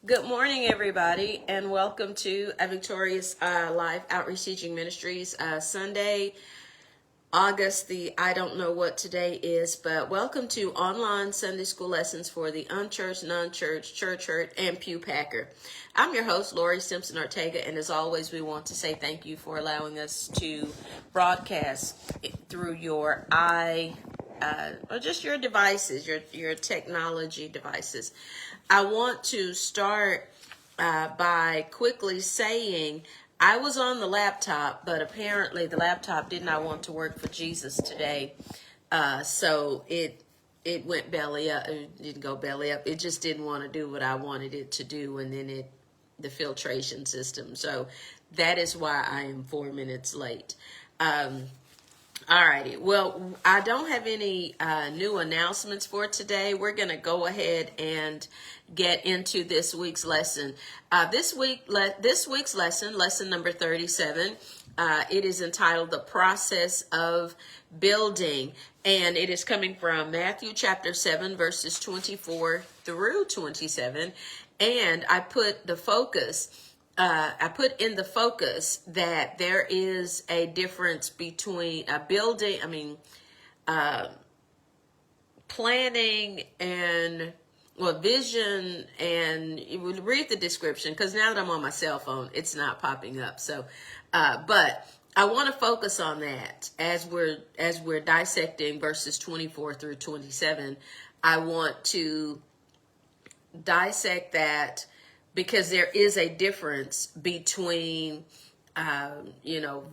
Good morning, everybody, and welcome to a Victorious Live Outreach Teaching Ministries Sunday, August I don't know what today is, but welcome to online Sunday school lessons for the Unchurched, Nonchurched, Church Hurt, and Pew Packer. I'm your host, Lori Simpson Ortega, and as always, we want to say thank you for allowing us to broadcast through your or just your devices, your technology devices. I want to start by quickly saying I was on the laptop, but apparently the laptop did not want to work for Jesus today. So it went belly up. It didn't go belly up. It just didn't want to do what I wanted it to do, and then the filtration system. So that is why I am 4 minutes late. Alrighty. Well, I don't have any new announcements for today. We're going to go ahead and get into this week's lesson. This week's lesson number 37, it is entitled The Process of Building, and it is coming from Matthew chapter 7, verses 24 through 27, and I put in the focus that there is a difference between planning and vision, and you would read the description because now that I'm on my cell phone, it's not popping up. So, but I want to focus on that as we're dissecting verses 24 through 27. I want to dissect that, because there is a difference between,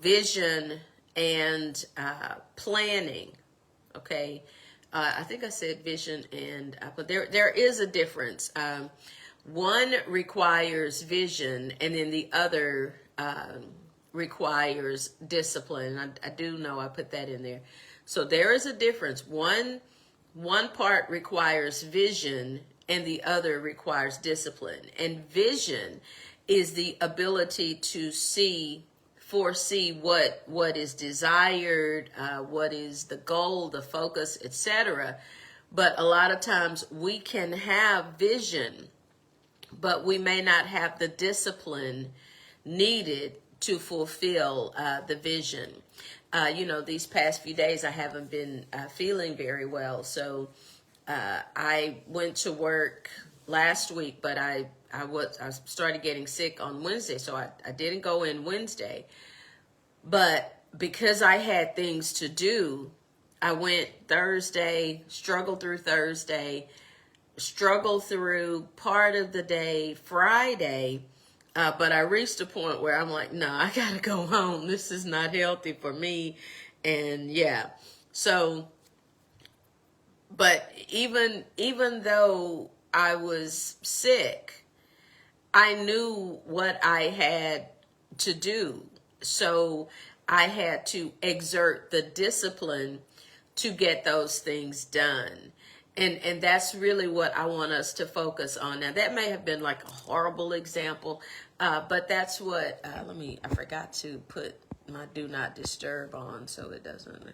vision and planning. Okay, I think I said vision but there is a difference. One requires vision, and then the other requires discipline. I do know I put that in there. So there is a difference. One part requires vision, and the other requires discipline. And vision is the ability to foresee what is desired, what is the goal, the focus, etc. But a lot of times we can have vision, but we may not have the discipline needed to fulfill the vision. These past few days I haven't been feeling very well, so I went to work last week, but I started getting sick on Wednesday, so I didn't go in Wednesday. But because I had things to do, I went Thursday, struggled through Thursday, struggled through part of the day Friday, but I reached a point where I'm like, no, I gotta go home. This is not healthy for me. And yeah, so, but even though I was sick, I knew what I had to do. So I had to exert the discipline to get those things done. And that's really what I want us to focus on. Now, that may have been like a horrible example, but that's what, I forgot to put my do not disturb on so it doesn't,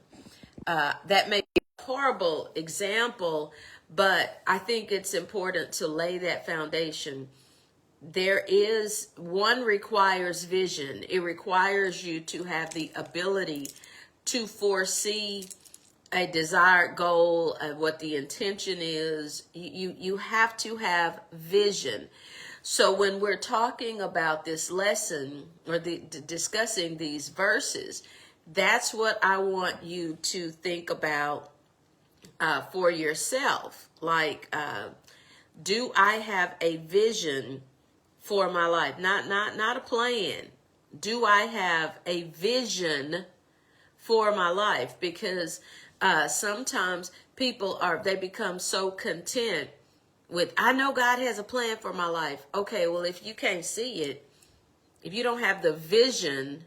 that may be a horrible example, but I think it's important to lay that foundation. One requires vision. It requires you to have the ability to foresee a desired goal, what the intention is. You have to have vision. So when we're talking about this lesson or discussing these verses, that's what I want you to think about for yourself. Like, do I have a vision for my life? Not a plan. Do I have a vision for my life? Because sometimes people become so content with, I know God has a plan for my life. Okay, well, if you can't see it, if you don't have the vision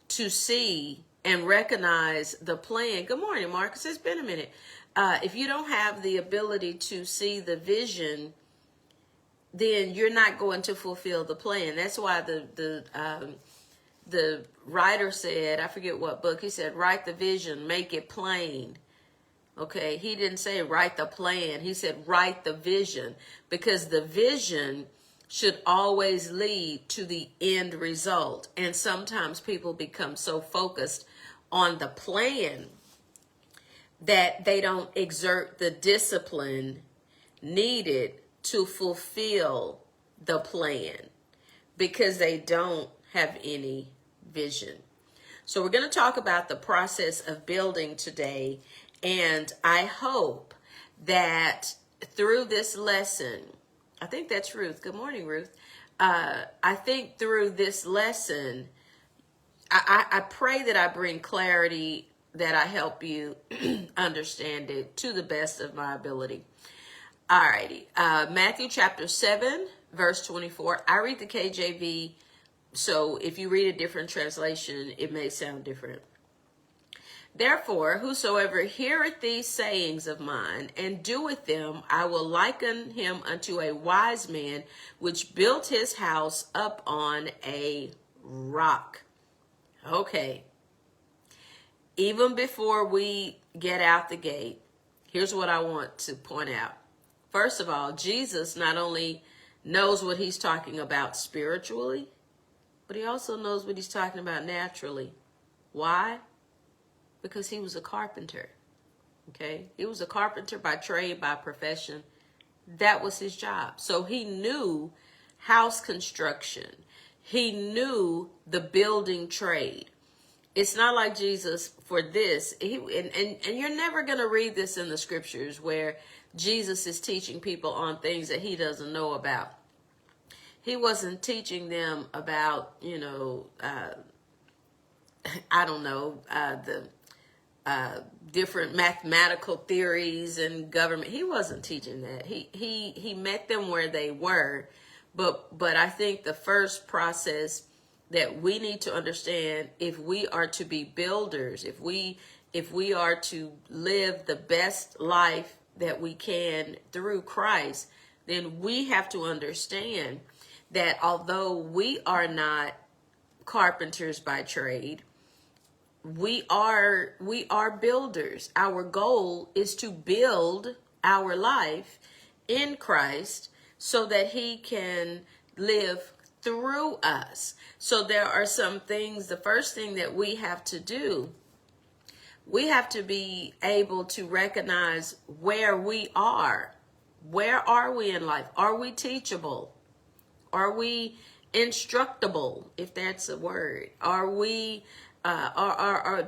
to see and recognize the plan. Good morning, Marcus. It's been a minute. If you don't have the ability to see the vision, then you're not going to fulfill the plan. That's why the writer said, I forget what book, he said, write the vision, make it plain. Okay, he didn't say write the plan. He said write the vision, because the vision should always lead to the end result. And sometimes people become so focused on the plan that they don't exert the discipline needed to fulfill the plan because they don't have any vision. So we're going to talk about the process of building today, and I hope that through this lesson, I think that's Ruth. Good morning, Ruth. I think through this lesson, I pray that I bring clarity, that I help you understand it to the best of my ability. All righty. Matthew chapter 7, verse 24. I read the KJV, so if you read a different translation, it may sound different. Therefore, whosoever heareth these sayings of mine and doeth them, I will liken him unto a wise man which built his house up on a rock. Okay. Even before we get out the gate, here's what I want to point out. First of all, Jesus not only knows what he's talking about spiritually, but he also knows what he's talking about naturally. Why? Because he was a carpenter. Okay? He was a carpenter by trade, by profession. That was his job. So he knew house construction. He knew the building trade. It's not like Jesus for this. And you're never going to read this in the scriptures where Jesus is teaching people on things that he doesn't know about. He wasn't teaching them about, the different mathematical theories and government. He wasn't teaching that. He met them where they were. But I think the first process that we need to understand, if we are to be builders, if we are to live the best life that we can through Christ, then we have to understand that although we are not carpenters by trade, we are builders. Our goal is to build our life in Christ so that he can live through us. So there are some things. The first thing that we have to do, we have to be able to recognize where we are. Where are we in life? Are we teachable? Are we instructable, if that's a word? Are we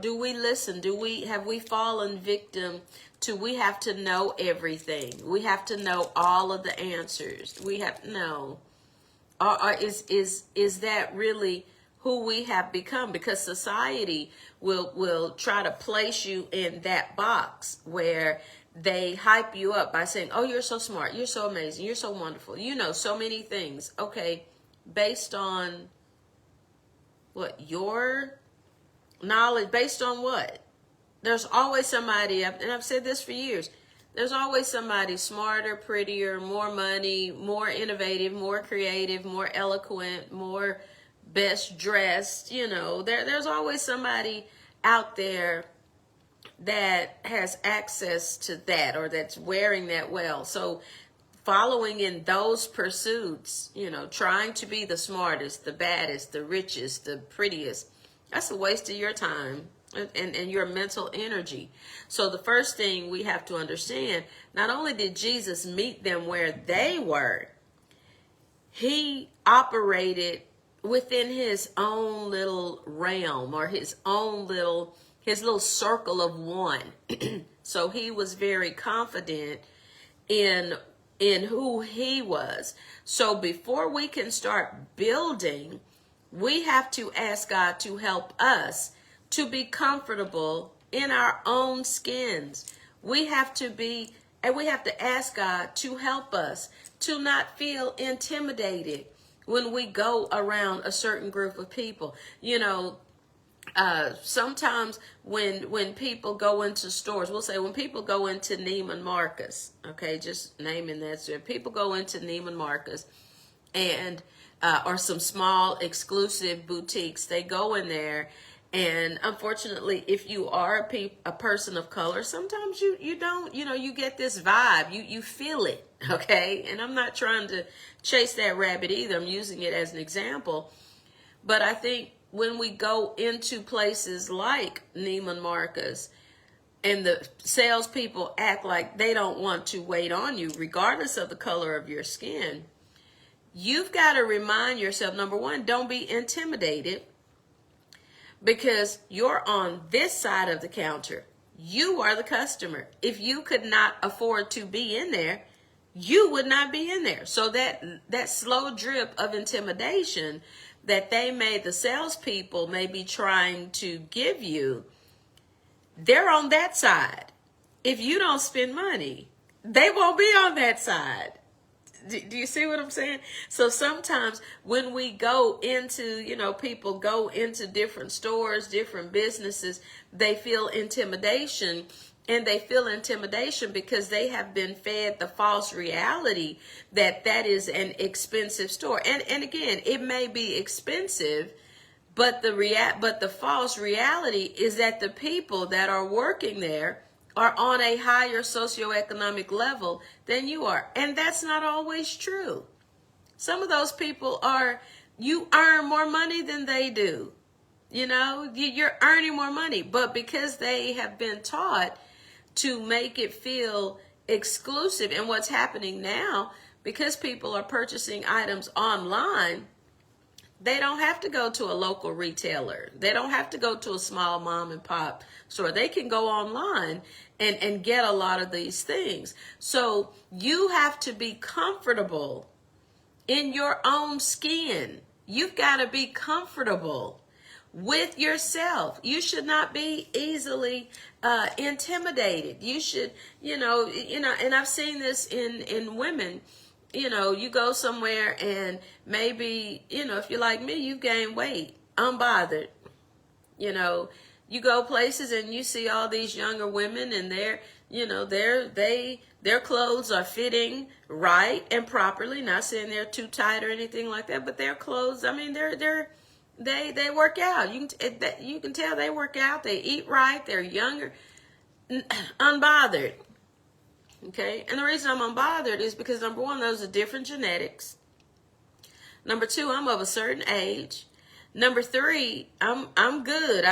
do we listen? Have we fallen victim to we have to know everything? We have to know all of the answers. We have to know. Is that really who we have become? Because society will try to place you in that box where they hype you up by saying, oh, you're so smart, you're so amazing, you're so wonderful, you know so many things. Okay, based on what? Your knowledge? Based on what? There's always somebody, and I've said this for years, there's always somebody smarter, prettier, more money, more innovative, more creative, more eloquent, more best dressed. There's always somebody out there that has access to that or that's wearing that well. So following in those pursuits, trying to be the smartest, the baddest, the richest, the prettiest, that's a waste of your time and your mental energy. So the first thing we have to understand, not only did Jesus meet them where they were, he operated within his own little realm or his little circle of one. So he was very confident in who he was. So before we can start building, we have to ask God to help us to be comfortable in our own skins. We have to ask God to help us to not feel intimidated when we go around a certain group of people. Sometimes when people go into stores, we'll say when people go into Neiman Marcus, okay, just naming that. So if people go into Neiman Marcus and or some small exclusive boutiques, they go in there And unfortunately, if you are a person of color, sometimes you don't, you get this vibe, you feel it, okay? And I'm not trying to chase that rabbit either. I'm using it as an example. But I think when we go into places like Neiman Marcus and the salespeople act like they don't want to wait on you, regardless of the color of your skin, you've got to remind yourself, number one, don't be intimidated, because you're on this side of the counter. You are the customer. If you could not afford to be in there, you would not be in there. So that slow drip of intimidation that the salespeople may be trying to give you, they're on that side. If you don't spend money, they won't be on that side. Do you see what I'm saying? So sometimes when we go into, people go into different stores, different businesses, they feel intimidation. And they feel intimidation because they have been fed the false reality that is an expensive store. And again, it may be expensive, but the false reality is that the people that are working there are on a higher socioeconomic level than you are. And that's not always true. Some of those people you earn more money than they do. You're earning more money, but because they have been taught to make it feel exclusive. And what's happening now, because people are purchasing items online, they don't have to go to a local retailer. They don't have to go to a small mom and pop store. They can go online and get a lot of these things. So you have to be comfortable in your own skin. You've got to be comfortable with yourself. You should not be easily intimidated. You should, and I've seen this in women. You go somewhere and maybe, if you're like me, you've gained weight, unbothered. You go places and you see all these younger women and their clothes are fitting right and properly. Not saying they're too tight or anything like that, but their clothes, I mean, they work out. You can tell they work out. They eat right. They're younger, unbothered. Okay, and the reason I'm unbothered is because, number one, those are different genetics. Number two, I'm of a certain age. Number three, I'm good.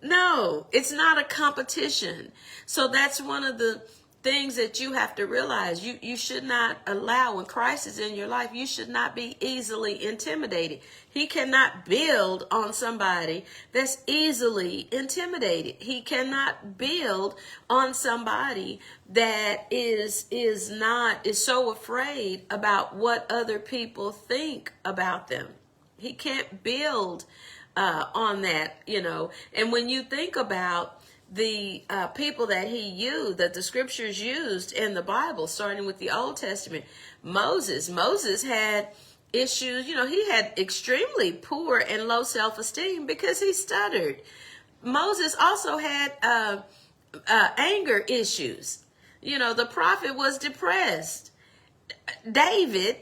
No, it's not a competition. So that's one of the things that you have to realize. You should not allow, when Christ is in your life, you should not be easily intimidated. He cannot build on somebody that's easily intimidated. He cannot build on somebody that is so afraid about what other people think about them. He can't build on that, And when you think about the people that that the scriptures used in the Bible, starting with the Old Testament, Moses had issues. He had extremely poor and low self-esteem because he stuttered. Moses also had anger issues. The prophet was depressed. David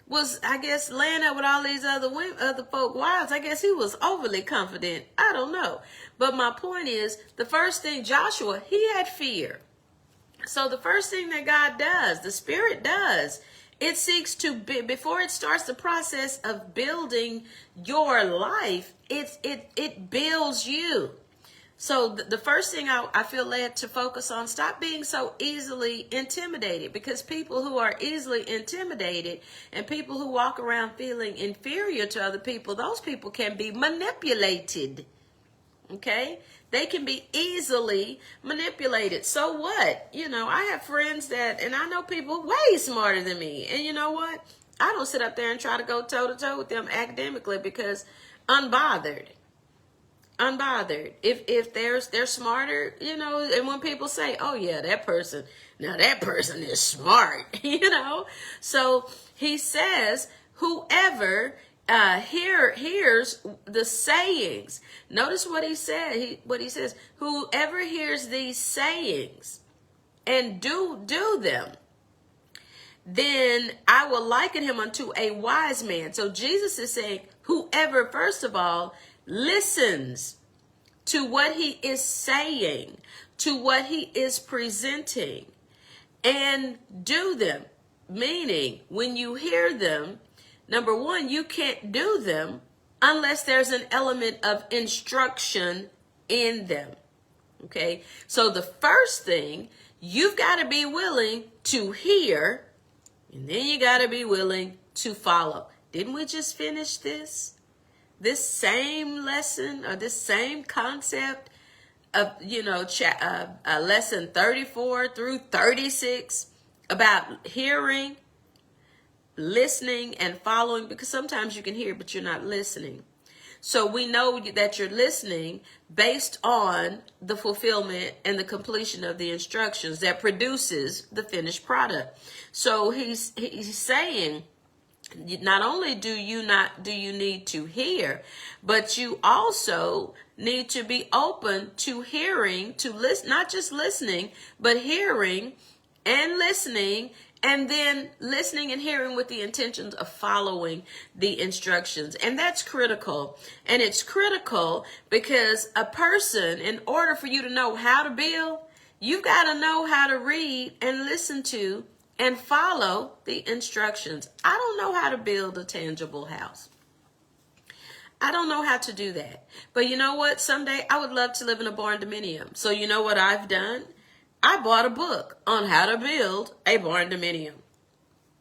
was, I guess, laying up with all these other folk wives. I guess he was overly confident. I don't know. But my point is, the first thing, Joshua, he had fear. So the first thing that God does, the Spirit does, it seeks to be, before it starts the process of building your life, it builds you. So the first thing I feel led to focus on, stop being so easily intimidated, because people who are easily intimidated and people who walk around feeling inferior to other people, those people can be manipulated. Okay? They can be easily manipulated. So what? I have friends and I know people way smarter than me. And you know what? I don't sit up there and try to go toe to toe with them academically, because unbothered. If they're smarter, and when people say, oh yeah, that person is smart, So he says, whoever hears the sayings. Notice what he said. What he says, whoever hears these sayings and do them, then I will liken him unto a wise man. So Jesus is saying, Whoever, first of all, listens to what he is saying, to what he is presenting, and do them. Meaning, when you hear them, number one, you can't do them unless there's an element of instruction in them. Okay? So the first thing, you've got to be willing to hear, and then you got to be willing to follow. Didn't we just finish this? This same lesson or this same concept of, lesson 34 through 36 about hearing, listening, and following, because sometimes you can hear, but you're not listening. So we know that you're listening based on the fulfillment and the completion of the instructions that produces the finished product. So he's saying, not only do you need to hear, but you also need to be open to hearing, to listen, not just listening, but hearing and listening, and then listening and hearing with the intentions of following the instructions. And that's critical. And it's critical because a person, in order for you to know how to build, you've got to know how to read and listen to and follow the instructions. I don't know how to build a tangible house. I don't know how to do that. But you know what? Someday I would love to live in a barn dominium. So you know what I've done? I bought a book on how to build a barn dominium.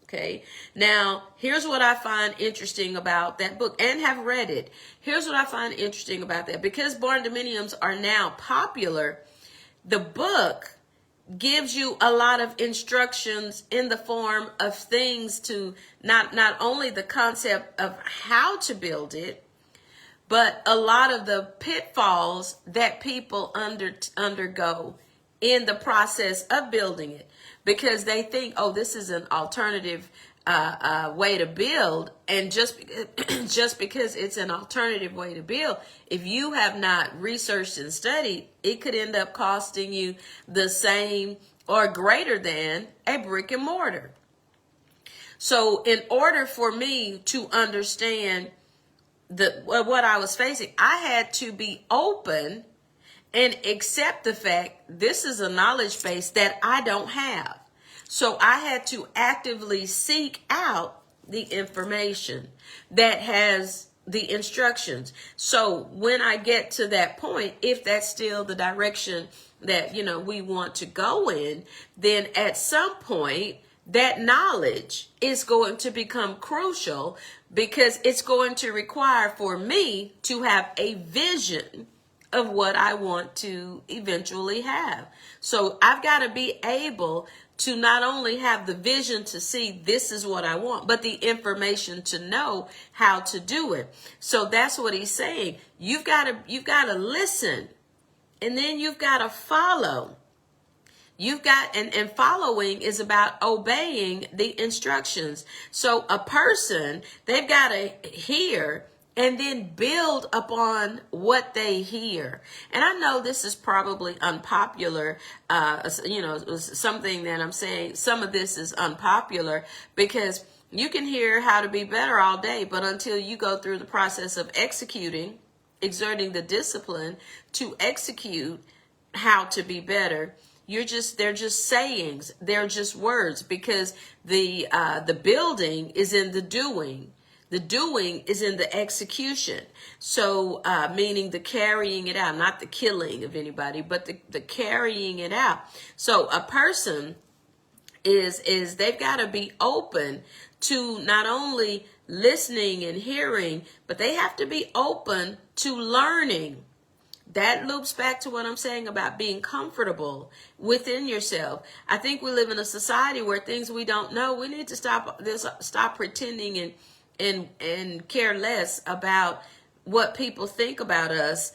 Okay. Now, here's what I find interesting about that book, and have read it. Here's what I find interesting about that. Because barn dominiums are now popular, the book gives you a lot of instructions in the form of things to not only the concept of how to build it, but a lot of the pitfalls that people undergo in the process of building it, because they think, oh, this is an alternative way to build. And just because it's an alternative way to build, if you have not researched and studied, it could end up costing you the same or greater than a brick and mortar. So in order for me to understand what I was facing, I had to be open and accept the fact this is a knowledge base that I don't have. So I had to actively seek out the information that has the instructions. So when I get to that point, if that's still the direction that, we want to go in, then at some point that knowledge is going to become crucial, because it's going to require for me to have a vision of what I want to eventually have. So I've got to be able to not only have the vision to see this is what I want, but the information to know how to do it. So that's what he's saying. You've got to listen, and then you've got to follow. And following is about obeying the instructions. So a person, they've got to hear and then build upon what they hear. And I know this is probably unpopular, something that I'm saying, some of this is unpopular, because you can hear how to be better all day, but until you go through the process of executing, exerting the discipline to execute how to be better, they're just sayings, they're just words, because the building is in the doing. The doing is in the execution. So, meaning the carrying it out, not the killing of anybody, but the carrying it out. So a person is they've got to be open to not only listening and hearing, but they have to be open to learning. That loops back to what I'm saying about being comfortable within yourself. I think we live in a society where things we don't know, we need to stop pretending and care less about what people think about us,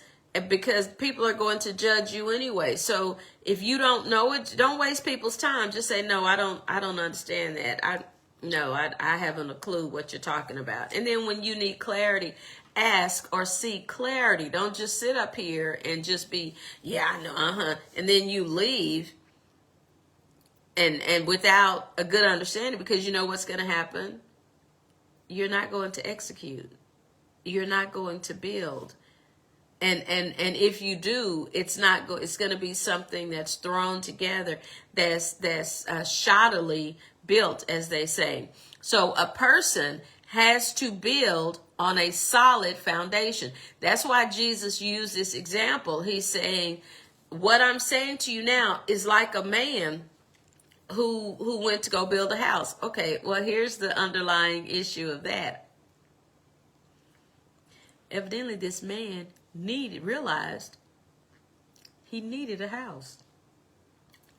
because people are going to judge you anyway. So if you don't know it, don't waste people's time. Just say, no, I don't understand that. I haven't a clue what you're talking about. And then when you need clarity, ask or seek clarity. Don't just sit up here and just be, yeah, I know, and then you leave and without a good understanding, because you know what's going to happen. You're not going to execute. you're not going to build. And if you do, it's going to be something that's thrown together, that's shoddily built, as they say. So a person has to build on a solid foundation. That's why Jesus used this example. He's saying, what I'm saying to you now is like a man who went to go build a house. Okay, well, here's the underlying issue of that. Evidently, this man realized he needed a house.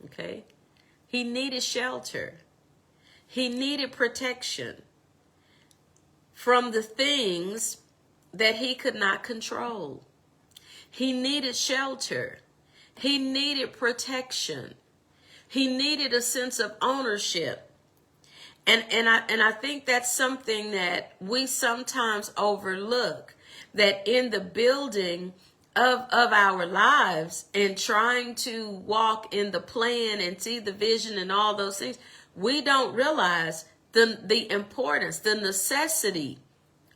Okay? He needed shelter. He needed protection from the things that he could not control. He needed shelter. He needed protection. He needed a sense of ownership. And I think that's something that we sometimes overlook, that in the building of our lives and trying to walk in the plan and see the vision and all those things, we don't realize the importance, the necessity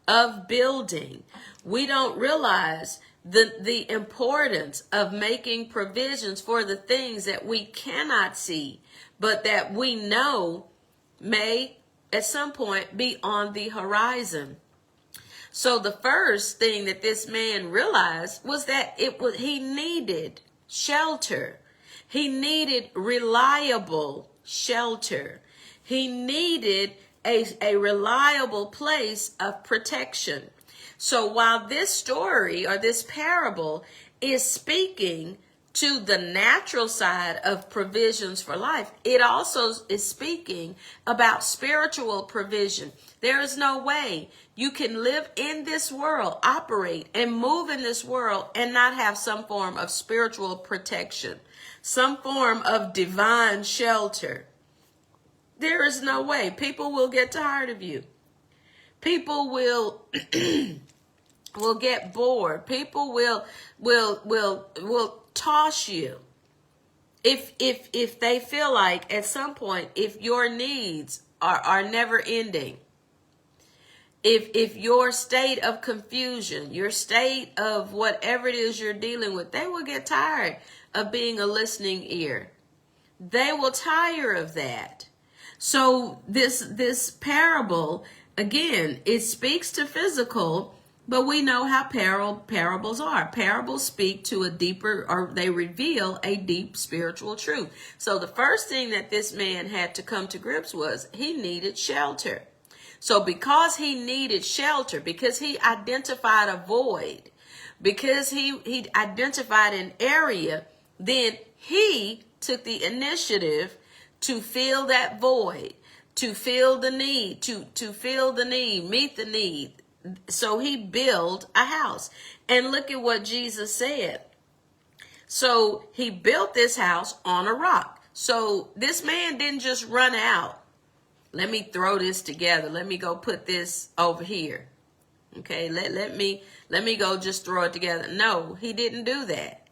of building. We don't realize the importance of making provisions for the things that we cannot see, but that we know may at some point be on the horizon. So the first thing that this man realized was that he needed shelter. He needed reliable shelter. He needed a reliable place of protection. So while this story or this parable is speaking to the natural side of provisions for life, it also is speaking about spiritual provision. There is no way you can live in this world, operate and move in this world, and not have some form of spiritual protection, some form of divine shelter. There is no way. People will get tired of you. People will will get bored. People will toss you if they feel like at some point, if your needs are never ending, if your state of confusion, your state of whatever it is you're dealing with, they will get tired of being a listening ear. They will tire of that. So this parable, again, it speaks to physical, but we know how parables are. Parables speak to a deeper, or they reveal a deep spiritual truth. So the first thing that this man had to come to grips was he needed shelter. So because he needed shelter, because he identified a void, because he identified an area, then he took the initiative to fill that void, to fill the need, to fill the need, meet the need. So he built a house. And look at what Jesus said. So he built this house on a rock. So this man didn't just run out. Let me throw this together. Let me go put this over here. Okay, let me go just throw it together. No, he didn't do that.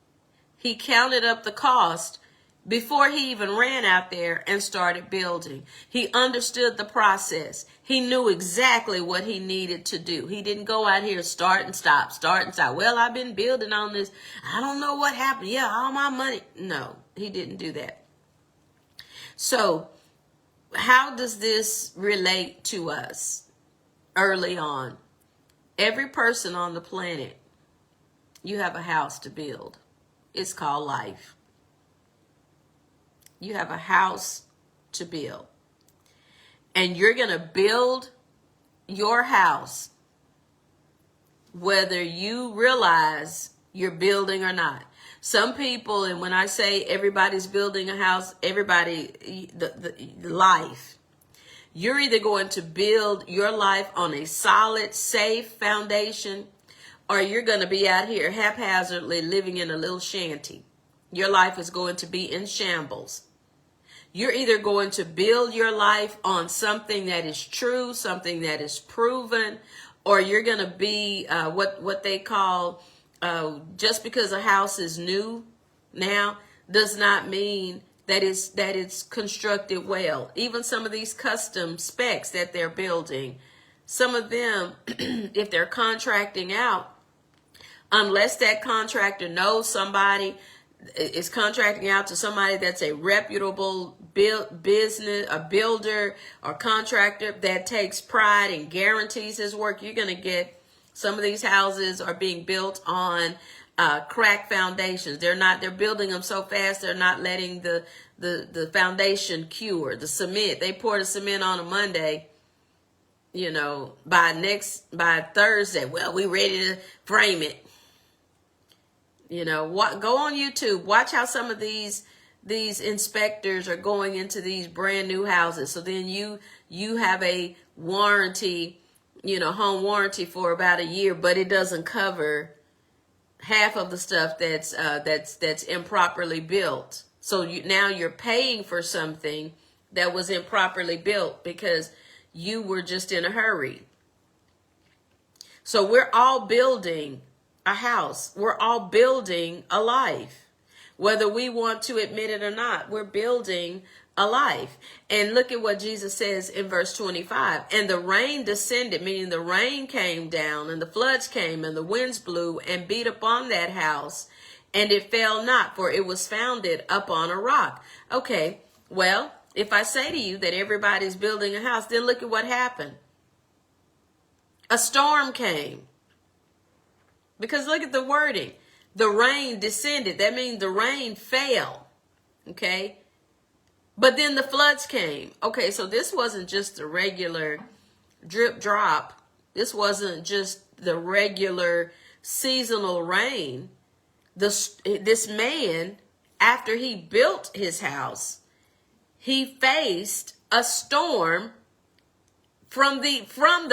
He counted up the cost before he even ran out there and started building. He understood the process. He knew exactly what he needed to do. He didn't go out here start and stop. Well, I've been building on this. I don't know what happened. Yeah, all my money. No, he didn't do that. So how does this relate to us early on? Every person on the planet, you have a house to build. It's called life. You have a house to build. And you're going to build your house whether you realize you're building or not. Some people, and when I say everybody's building a house, everybody, the life. You're either going to build your life on a solid, safe foundation, or you're going to be out here haphazardly living in a little shanty. Your life is going to be in shambles. You're either going to build your life on something that is true, something that is proven, or you're going to be what they call, just because a house is new now does not mean that it's constructed well. Even some of these custom specs that they're building, some of them, if they're contracting out, unless that contractor knows somebody, is contracting out to somebody that's a reputable business, a builder or contractor that takes pride and guarantees his work, you're going to get some of these houses are being built on crack foundations. They're building them so fast, they're not letting the foundation cure, the cement. They pour the cement on a Monday, by Thursday, well, we ready to frame it. Go on YouTube, watch how some of these inspectors are going into these brand new houses. So then you have a warranty, home warranty for about a year, but it doesn't cover half of the stuff that's improperly built. So now you're paying for something that was improperly built because you were just in a hurry. So we're all building a house. We're all building a life. Whether we want to admit it or not, we're building a life. And look at what Jesus says in verse 25. And the rain descended, meaning the rain came down, and the floods came, and the winds blew and beat upon that house, and it fell not, for it was founded upon a rock. Okay, well, if I say to you that everybody's building a house, then look at what happened. A storm came. Because look at the wording. The rain descended. That means the rain fell. Okay. But then the floods came. Okay, so this wasn't just the regular drip drop. This wasn't just the regular seasonal rain. This man, after he built his house, he faced a storm from within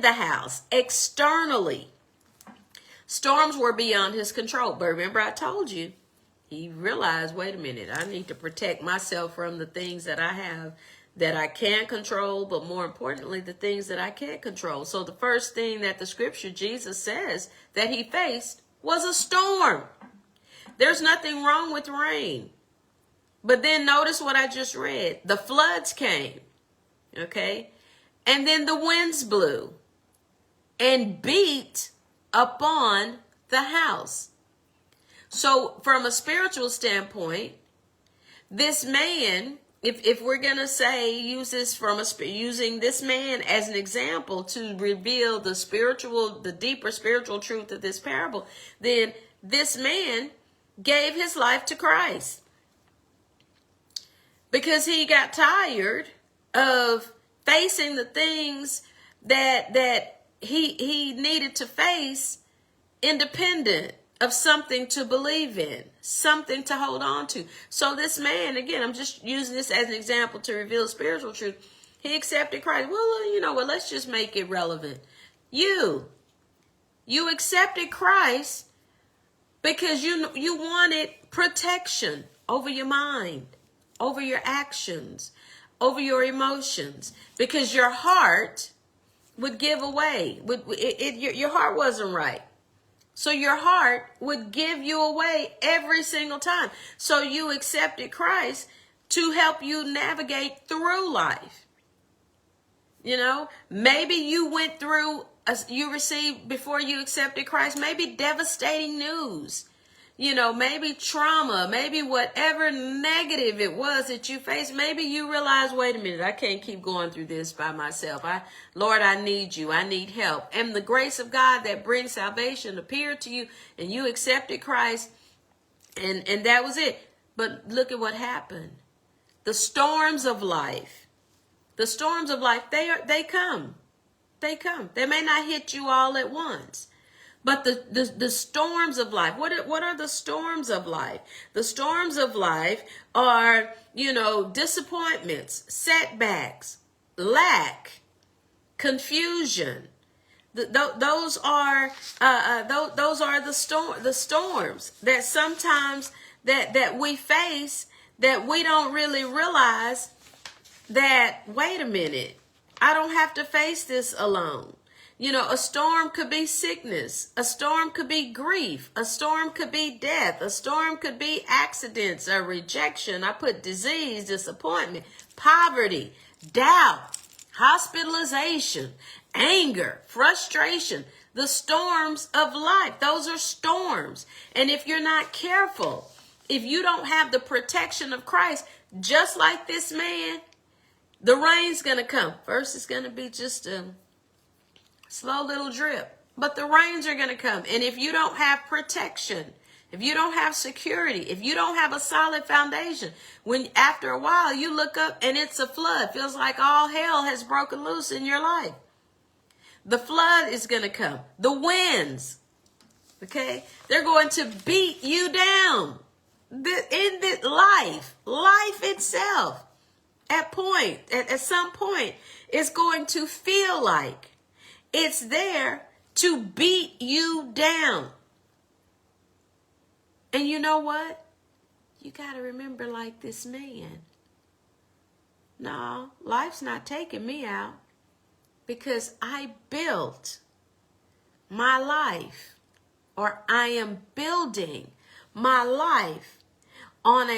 the house, externally. Storms were beyond his control. But remember, I told you, he realized, wait a minute, I need to protect myself from the things that I have that I can control, but more importantly, the things that I can't control. So the first thing that the scripture, Jesus says, that he faced was a storm. There's nothing wrong with rain. But then notice what I just read. The floods came, okay? And then the winds blew and beat upon the house. So from a spiritual standpoint, this man, if we're going to say, using this man as an example to reveal the deeper spiritual truth of this parable, then this man gave his life to Christ because he got tired of facing the things that he needed to face, independent of something to believe in, something to hold on to. So this man, again, I'm just using this as an example to reveal spiritual truth. He accepted Christ. Well, you know what? Let's just make it relevant. You accepted Christ because you wanted protection over your mind, over your actions, over your emotions, because your heart would give away. Your heart wasn't right. So your heart would give you away every single time. So you accepted Christ to help you navigate through life. Maybe you went through, you received before you accepted Christ, maybe devastating news. Maybe trauma, maybe whatever negative it was that you faced. Maybe you realize, wait a minute, I can't keep going through this by myself. Lord, I need you. I need help. And the grace of God that brings salvation appeared to you, and you accepted Christ, and that was it. But look at what happened. The storms of life, they come. They come. They may not hit you all at once. But the storms of life, what are the storms of life? The storms of life are, disappointments, setbacks, lack, confusion. Those are the storms that sometimes that we face, that we don't really realize that, wait a minute, I don't have to face this alone. A storm could be sickness. A storm could be grief. A storm could be death. A storm could be accidents or rejection. I put disease, disappointment, poverty, doubt, hospitalization, anger, frustration, the storms of life. Those are storms. And if you're not careful, if you don't have the protection of Christ, just like this man, the rain's going to come. First, it's going to be just a slow little drip, but the rains are going to come. And if you don't have protection, if you don't have security, if you don't have a solid foundation, when after a while you look up and it's a flood, feels like all hell has broken loose in your life. The flood is going to come. The winds, okay, they're going to beat you down. In the life itself, at some point, is going to feel like it's there to beat you down. And you know what? You got to remember, like this man. No, life's not taking me out, because I built my life, or I am building my life on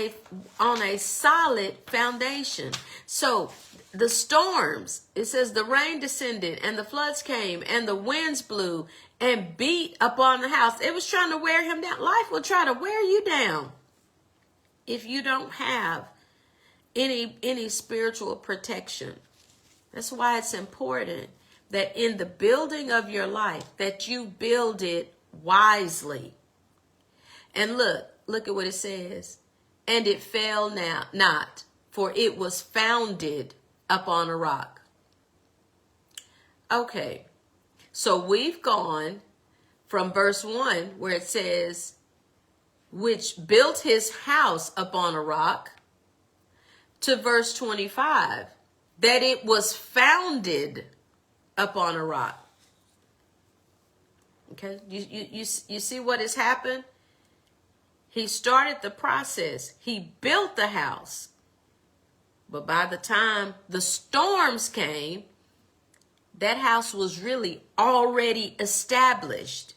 a solid foundation. So the storms, it says the rain descended and the floods came and the winds blew and beat upon the house. It was trying to wear him down. Life will try to wear you down if you don't have any spiritual protection. That's why it's important that in the building of your life, that you build it wisely. And look at what it says. And it fell not, for it was founded upon a rock. Okay, so we've gone from verse 1, where it says, which built his house upon a rock, to verse 25, that it was founded upon a rock. Okay, you see what has happened? He started the process. He built the house. But by the time the storms came, that house was really already established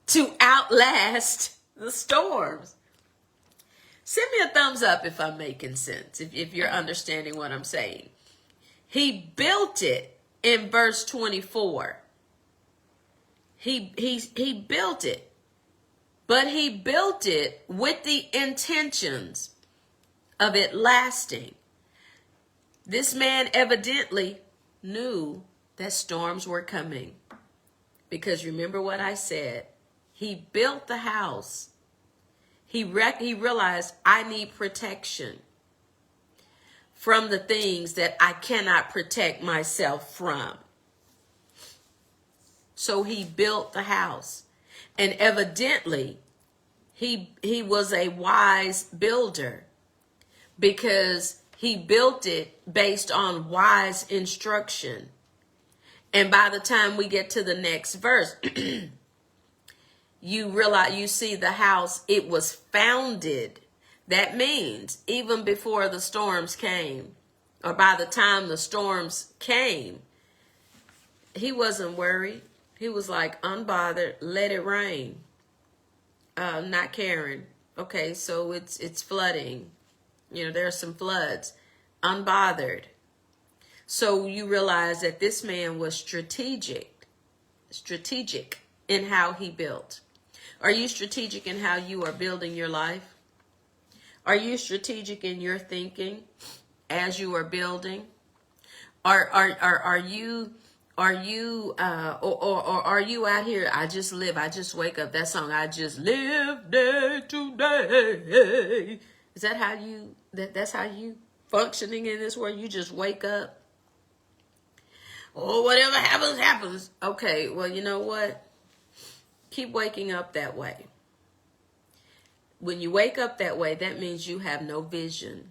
to outlast the storms. Send me a thumbs up if I'm making sense, if you're understanding what I'm saying. He built it in verse 24. He built it. But he built it with the intentions of it lasting. This man evidently knew that storms were coming. Because remember what I said. He built the house. He realized, I need protection from the things that I cannot protect myself from. So he built the house. And evidently, he was a wise builder, because he built it based on wise instruction. And by the time we get to the next verse, you see the house, it was founded. That means even before the storms came, or by the time the storms came, he wasn't worried. He was like, unbothered, let it rain. Not caring. Okay, so it's flooding. There are some floods. Unbothered. So you realize that this man was strategic in how he built. Are you strategic in how you are building your life? Are you strategic in your thinking as you are building? Are you or are you out here? I just live. I just wake up. That song, I just live day to day. Is that how you? That's how you functioning in this world? You just wake up. Oh, whatever happens, happens. Okay. Well, you know what? Keep waking up that way. When you wake up that way, that means you have no vision,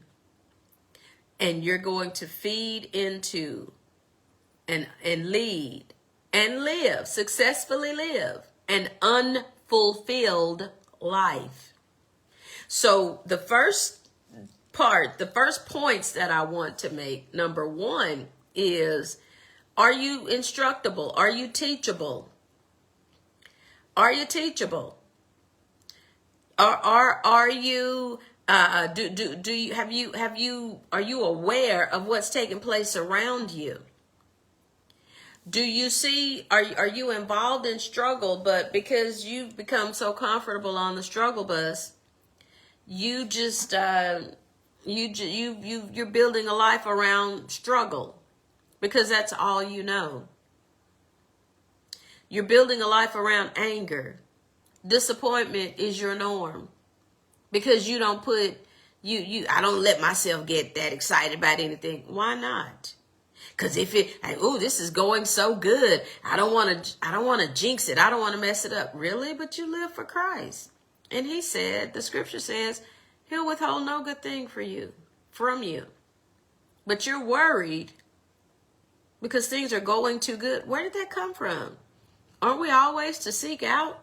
and you're going to feed into and lead and live, successfully live an unfulfilled life. So the first points that I want to make, number one, is, are you instructable? Are you teachable? Are you teachable? Are you Do you are you aware of what's taking place around you? Do you see, are you involved in struggle, but because you've become so comfortable on the struggle bus, you just you're building a life around struggle because that's all you know. You're building a life around anger. Disappointment is your norm because you don't put I don't let myself get that excited about anything. Why not? Because if this is going so good, I don't want to jinx it. I don't want to mess it up. Really? But you live for Christ. And he said, the scripture says, he'll withhold no good thing from you. But you're worried because things are going too good. Where did that come from? Aren't we always to seek out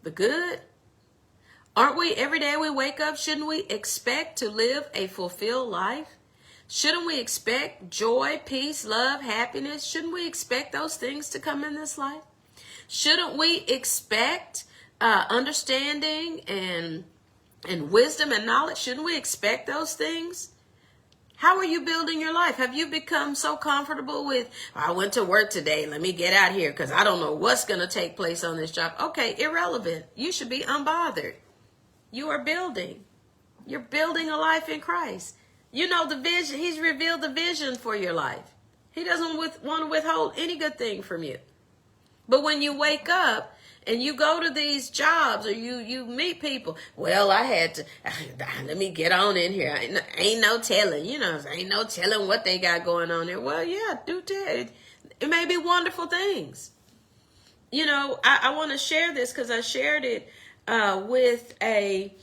the good? Aren't we, every day we wake up, shouldn't we expect to live a fulfilled life? Shouldn't we expect joy, peace, love, happiness? Shouldn't we expect those things to come in this life? Shouldn't we expect understanding and wisdom and knowledge? Shouldn't we expect those things? How are you building your life? Have you become so comfortable with, I went to work today, let me get out here because I don't know what's going to take place on this job. Okay, irrelevant. You should be unbothered. You are building. You're building a life in Christ. You know the vision. He's revealed the vision for your life. He doesn't want to withhold any good thing from you. But when you wake up and you go to these jobs or you meet people, well, I had to, let me get on in here. Ain't no telling, ain't no telling what they got going on there. Well, yeah, do tell. It may be wonderful things. I want to share this because I shared it with a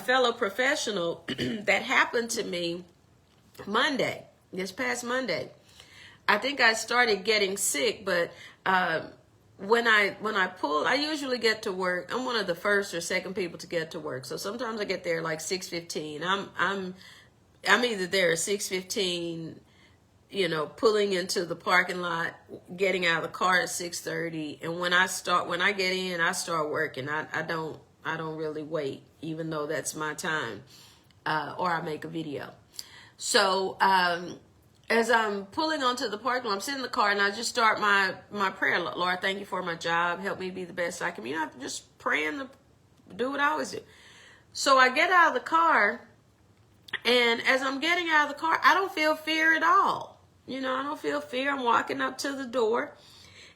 fellow professional that happened to me this past Monday. I think I started getting sick, but when I usually get to work. I'm one of the first or second people to get to work. So sometimes I get there like 6:15. I'm either there at 6:15, pulling into the parking lot, getting out of the car at 6:30, and when I get in, I start working. I don't really wait, even though that's my time, or I make a video. So as I'm pulling onto the parking lot, I'm sitting in the car and I just start my prayer. Lord, thank you for my job. Help me be the best I can be. I'm just praying to do what I always do. So I get out of the car, and as I'm getting out of the car, I don't feel fear at all. I don't feel fear. I'm walking up to the door.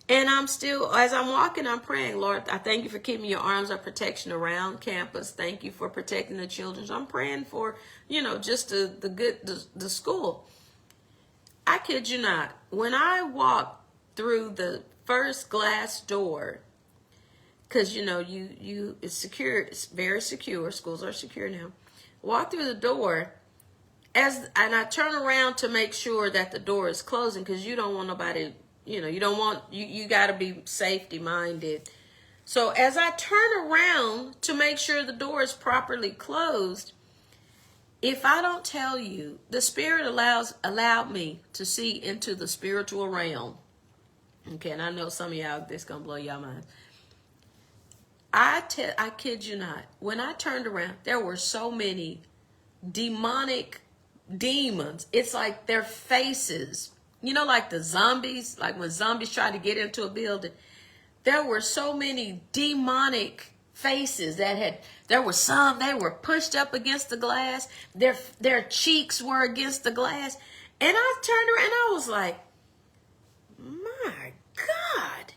And as I'm walking, I'm praying, Lord, I thank you for keeping your arms of protection around campus. Thank you for protecting the children. So I'm praying for, just the school. I kid you not. When I walked through the first glass door, because, it's secure. It's very secure. Schools are secure now. Walk through the door and I turn around to make sure that the door is closing because you don't want nobody. You got to be safety minded. So as I turn around to make sure the door is properly closed, if I don't tell you, the Spirit allowed me to see into the spiritual realm. Okay, and I know some of y'all, this going to blow y'all mind. I kid you not. When I turned around, there were so many demonic demons. It's like their faces. Like the zombies, like when zombies try to get into a building, there were so many demonic faces there were some, they were pushed up against the glass. Their cheeks were against the glass. And I turned around and I was like, my God.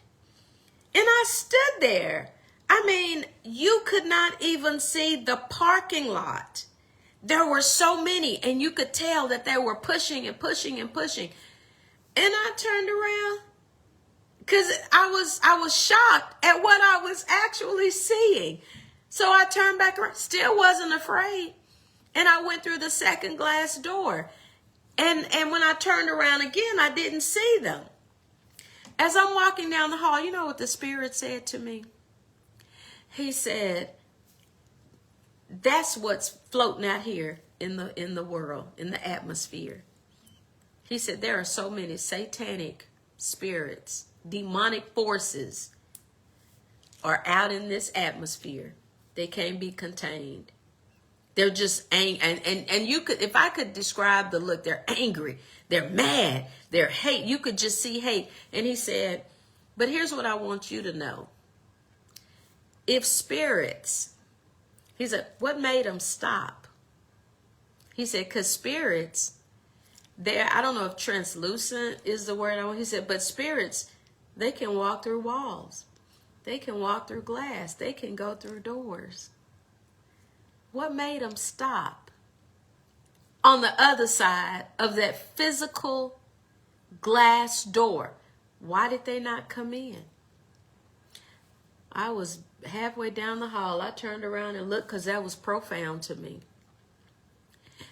And I stood there. I mean, you could not even see the parking lot. There were so many, and you could tell that they were pushing and pushing and pushing. And I turned around because I was shocked at what I was actually seeing. So I turned back around, still wasn't afraid. And I went through the second glass door. And when I turned around again, I didn't see them. As I'm walking down the hall, you know what the Spirit said to me? He said, that's what's floating out here in the world, in the atmosphere. He said, there are so many satanic spirits, demonic forces are out in this atmosphere. They can't be contained. They're just angry. And you could, if I could describe the look, they're angry, they're mad, they're hate. You could just see hate. And he said, but here's what I want you to know. If spirits, he said, what made them stop? He said, because spirits, I don't know if translucent is the word I want. He said, but spirits, they can walk through walls. They can walk through glass. They can go through doors. What made them stop on the other side of that physical glass door? Why did they not come in? I was halfway down the hall. I turned around and looked because that was profound to me.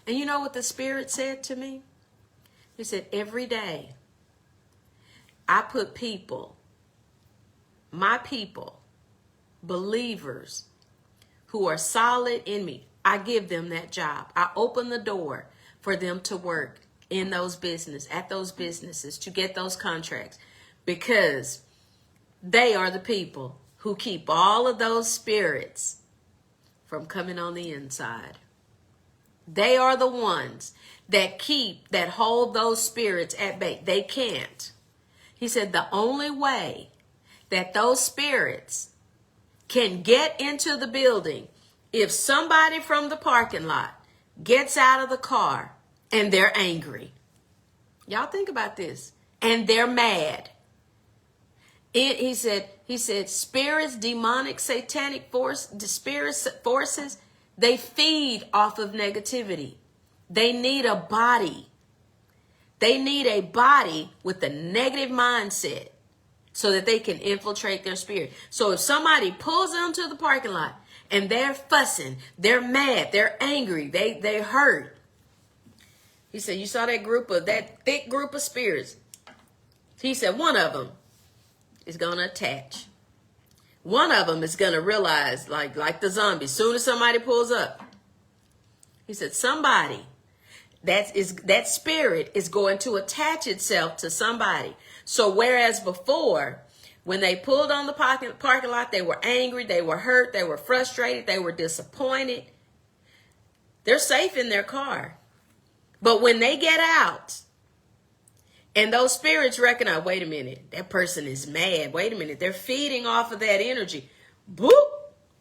And you know what the Spirit said to me? He said, every day I put people, my people, believers who are solid in me, I give them that job. I open the door for them to work in those businesses, at those businesses, to get those contracts, because they are the people who keep all of those spirits from coming on the inside. They are the ones that hold those spirits at bay. They can't. He said the only way that those spirits can get into the building, if somebody from the parking lot gets out of the car and they're angry. Y'all think about this. And they're mad. He said spirits, demonic, satanic forces, they feed off of negativity. They need a body. They need a body with a negative mindset so that they can infiltrate their spirit. So if somebody pulls them to the parking lot and they're fussing, they're mad, they're angry, they hurt. He said, you saw that thick group of spirits. He said, one of them is going to attach. One of them is going to realize, like the zombie, soon as somebody pulls up. He said, somebody, that spirit is going to attach itself to somebody. So whereas before, when they pulled on the parking lot, they were angry, they were hurt, they were frustrated, they were disappointed. They're safe in their car. But when they get out, and those spirits recognize, wait a minute, that person is mad. Wait a minute, they're feeding off of that energy. Boop,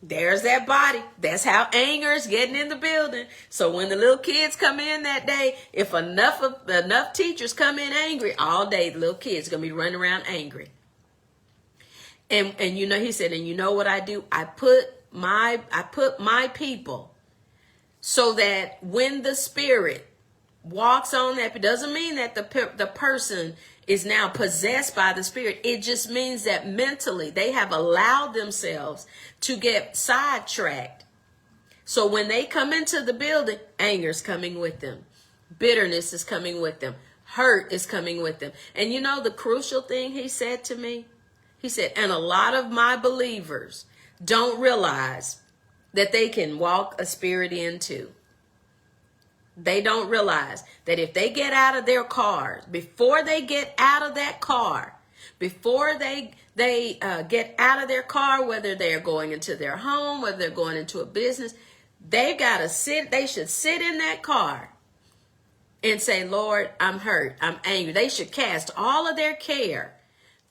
there's that body. That's how anger is getting in the building. So when the little kids come in that day, if enough teachers come in angry, all day the little kids are going to be running around angry. And you know, he said, and you know what I do? I put my people so that when the spirit walks on that, it doesn't mean that the person is now possessed by the spirit. It just means that mentally they have allowed themselves to get sidetracked. So when they come into the building, anger is coming with them. Bitterness is coming with them. Hurt is coming with them. And you know the crucial thing he said to me? He said, and a lot of my believers don't realize that they can walk a spirit into. They don't realize that if they get out of their cars, before they get out of that car, before they get out of their car, whether they're going into their home, whether they're going into a business, they've got to sit. They should sit in that car and say, Lord, I'm hurt. I'm angry. They should cast all of their care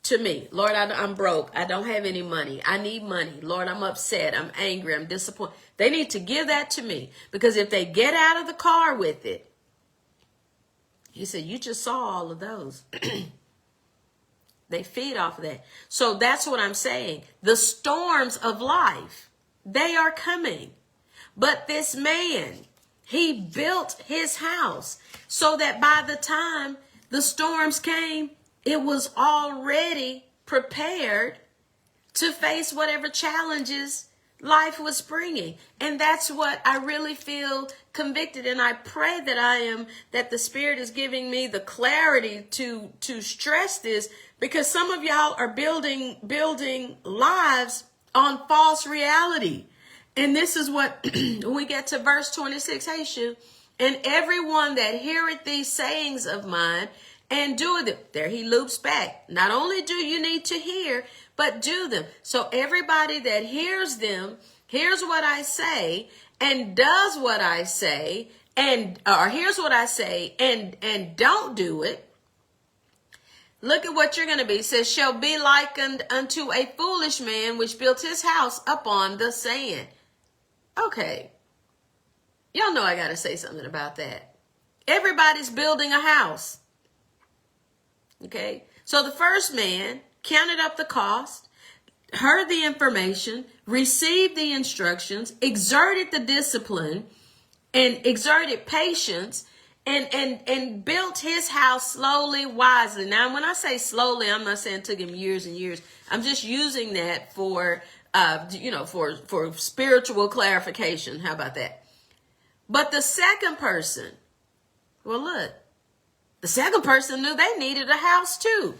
to me. Lord, I'm broke. I don't have any money. I need money. Lord, I'm upset. I'm angry. I'm disappointed. They need to give that to me, because if they get out of the car with it, he said, you just saw all of those. They feed off of that. So that's what I'm saying. The storms of life, they are coming. But this man, he built his house so that by the time the storms came, it was already prepared to face whatever challenges life was bringing. And that's what I really feel convicted. And I pray that the Spirit is giving me the clarity to stress this, because some of y'all are building lives on false reality. And this is what, when we get to verse 26, hey, Shu, and everyone that heareth these sayings of mine and doeth them. There he loops back. Not only do you need to hear, but do them. So everybody that hears them, hears what I say, and does what I say, or here's what I say, and don't do it, look at what you're going to be. It says, shall be likened unto a foolish man which built his house upon the sand. Okay. Y'all know I got to say something about that. Everybody's building a house. Okay. So the first man counted up the cost, heard the information, received the instructions, exerted the discipline, and exerted patience, and built his house slowly, wisely. Now, when I say slowly, I'm not saying it took him years and years. I'm just using that for, for spiritual clarification. How about that? But the second person, well, look, the second person knew they needed a house too.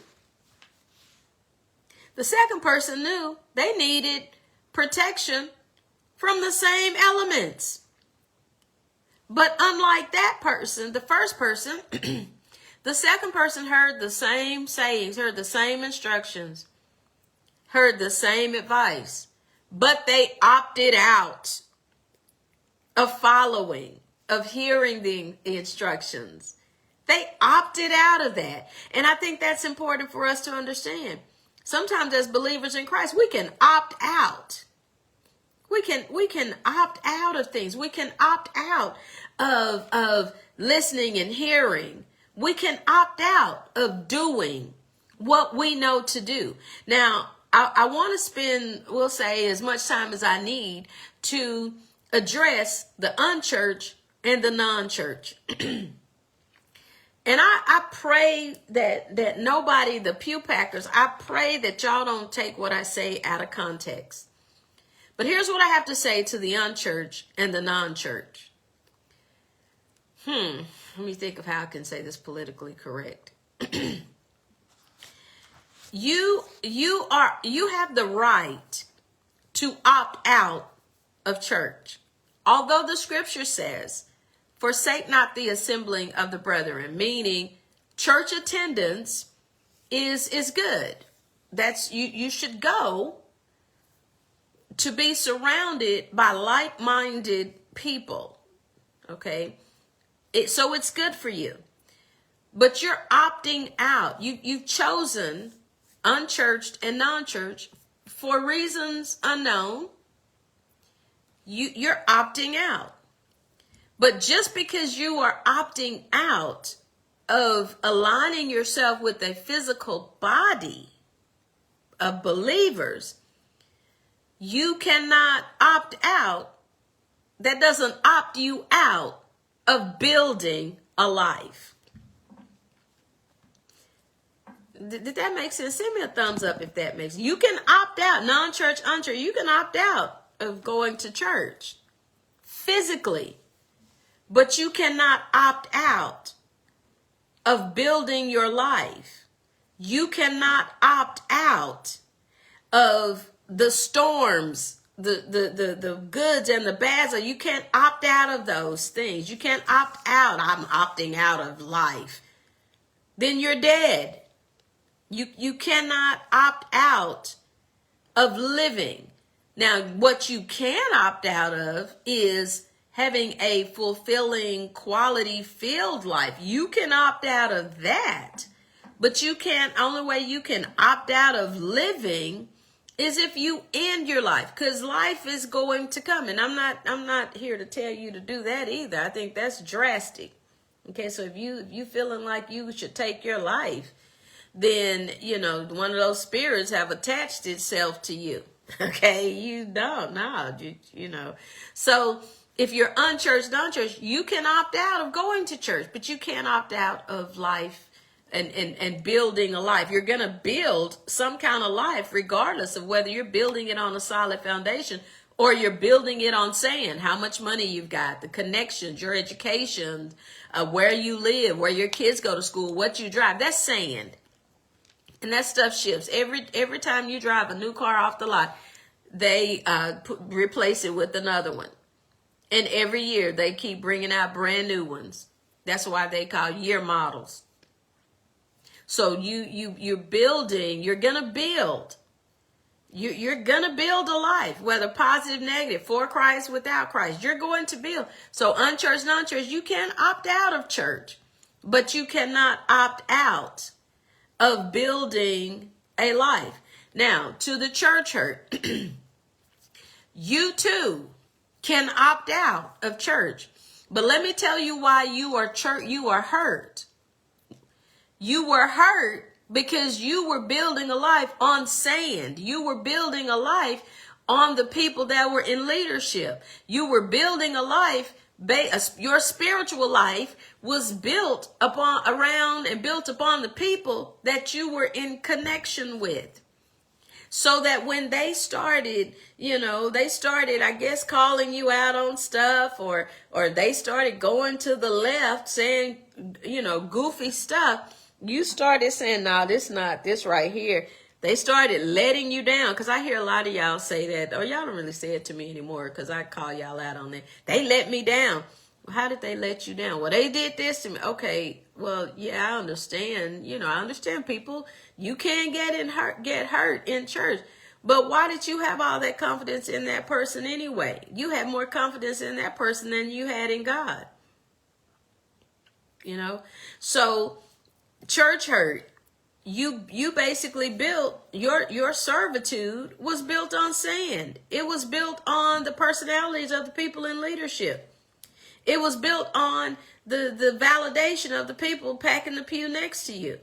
The second person knew they needed protection from the same elements. But unlike that person, the first person, the second person heard the same sayings, heard the same instructions, heard the same advice, but they opted out of following, of hearing the instructions. They opted out of that. And I think that's important for us to understand. Sometimes as believers in Christ, we can opt out. We can opt out of things. We can opt out of listening and hearing. We can opt out of doing what we know to do. Now, I want to spend, we'll say, as much time as I need to address the unchurched and the non-church. And I pray that nobody, the pew packers, I pray that y'all don't take what I say out of context. But here's what I have to say to the unchurched and the non-church. Let me think of how I can say this politically correct. You have the right to opt out of church. Although the scripture says, forsake not the assembling of the brethren, meaning church attendance is good. That's you should go to be surrounded by like-minded people. Okay? So it's good for you. But you're opting out. You've chosen unchurched and non-church for reasons unknown. You're opting out. But just because you are opting out of aligning yourself with a physical body of believers, you cannot opt out. That doesn't opt you out of building a life. Did that make sense? Send me a thumbs up if that makes sense. You can opt out, non-church, unchurched. You can opt out of going to church physically, but you cannot opt out of building your life. You cannot opt out of the storms, the goods and the bads. You can't opt out of those things. You can't opt out. I'm opting out of life. Then you're dead. You cannot opt out of living. Now, what you can opt out of is having a fulfilling, quality-filled life. You can opt out of that, but you can't. Only way you can opt out of living is if you end your life, because life is going to come. And I'm not here to tell you to do that either. I think that's drastic. Okay, so if you feeling like you should take your life, then, one of those spirits have attached itself to you. Okay, you don't, no, So if you're unchurched, non-churched, you can opt out of going to church, but you can't opt out of life and building a life. You're going to build some kind of life regardless of whether you're building it on a solid foundation or you're building it on sand. How much money you've got, the connections, your education, where you live, where your kids go to school, what you drive. That's sand. And that stuff shifts. Every time you drive a new car off the lot, they replace it with another one. And every year they keep bringing out brand new ones. That's why they call year models. So you're building, you're going to build You're going to build a life, whether positive, negative, for Christ, without Christ. You're going to build. So unchurched, non-churched, you can opt out of church, but you cannot opt out of building a life. Now, to the church hurt, you too can opt out of church. But let me tell you why you are hurt. You were hurt because you were building a life on sand. You were building a life on the people that were in leadership. You were building a life, your spiritual life was built upon the people that you were in connection with. So that when they started, I guess, calling you out on stuff, or they started going to the left saying, goofy stuff, you started saying, no, this right here. They started letting you down, because I hear a lot of y'all say that, or y'all don't really say it to me anymore because I call y'all out on that. They let me down. How did they let you down? Well, they did this to me. Okay, well, yeah, I understand. I understand people. You can get hurt in church. But why did you have all that confidence in that person anyway? You had more confidence in that person than you had in God. So church hurt. You basically built your servitude was built on sand. It was built on the personalities of the people in leadership. It was built on the validation of the people packing the pew next to you.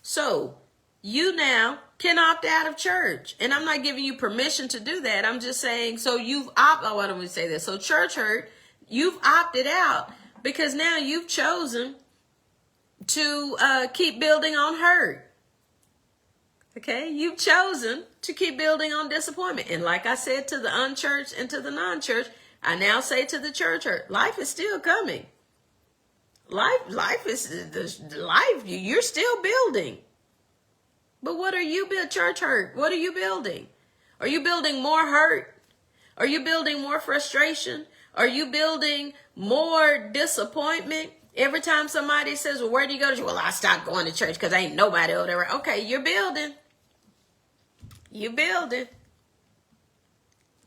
So you now can opt out of church. And I'm not giving you permission to do that. I'm just saying, so why don't we say this? So church hurt, you've opted out because now you've chosen to keep building on hurt. Okay, you've chosen to keep building on disappointment. And like I said to the unchurched and to the non-churched, I now say to the church hurt, life is still coming. Life is life. You're still building. But what are you building? Church hurt. What are you building? Are you building more hurt? Are you building more frustration? Are you building more disappointment? Every time somebody says, well, where do you go to church? Well, I stopped going to church because ain't nobody over there. Okay, you're building. You're building.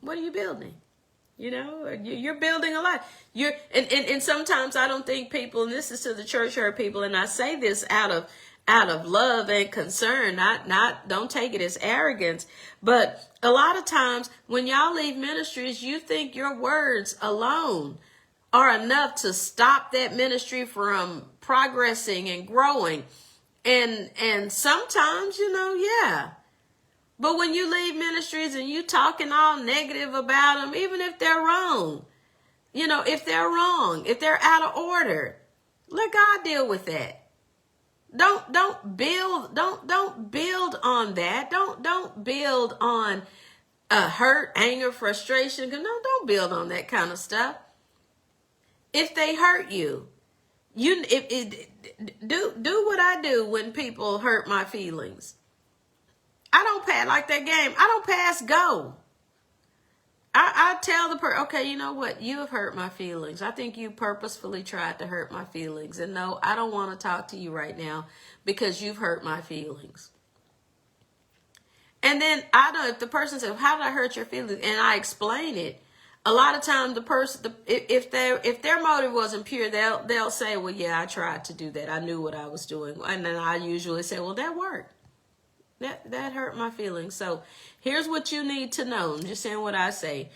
What are you building? You're building a life. And sometimes I don't think people, and this is to the church hurt people, and I say this out of love and concern, don't take it as arrogance, but a lot of times when y'all leave ministries, you think your words alone are enough to stop that ministry from progressing and growing. And sometimes, yeah. But when you leave ministries and you talking all negative about them, even if they're wrong, if they're wrong, if they're out of order, let God deal with that. Don't build on that. Don't build on hurt, anger, frustration. No, don't build on that kind of stuff. If they hurt you, do what I do when people hurt my feelings. I don't pass like that game. I don't pass go. I tell the person, okay, you know what? You have hurt my feelings. I think you purposefully tried to hurt my feelings. And no, I don't want to talk to you right now because you've hurt my feelings. And then if the person says, how did I hurt your feelings? And I explain it. A lot of times the person, if their motive wasn't pure, they'll say, well, yeah, I tried to do that. I knew what I was doing. And then I usually say, well, that worked. That hurt my feelings. So here's what you need to know. I'm just saying what I say.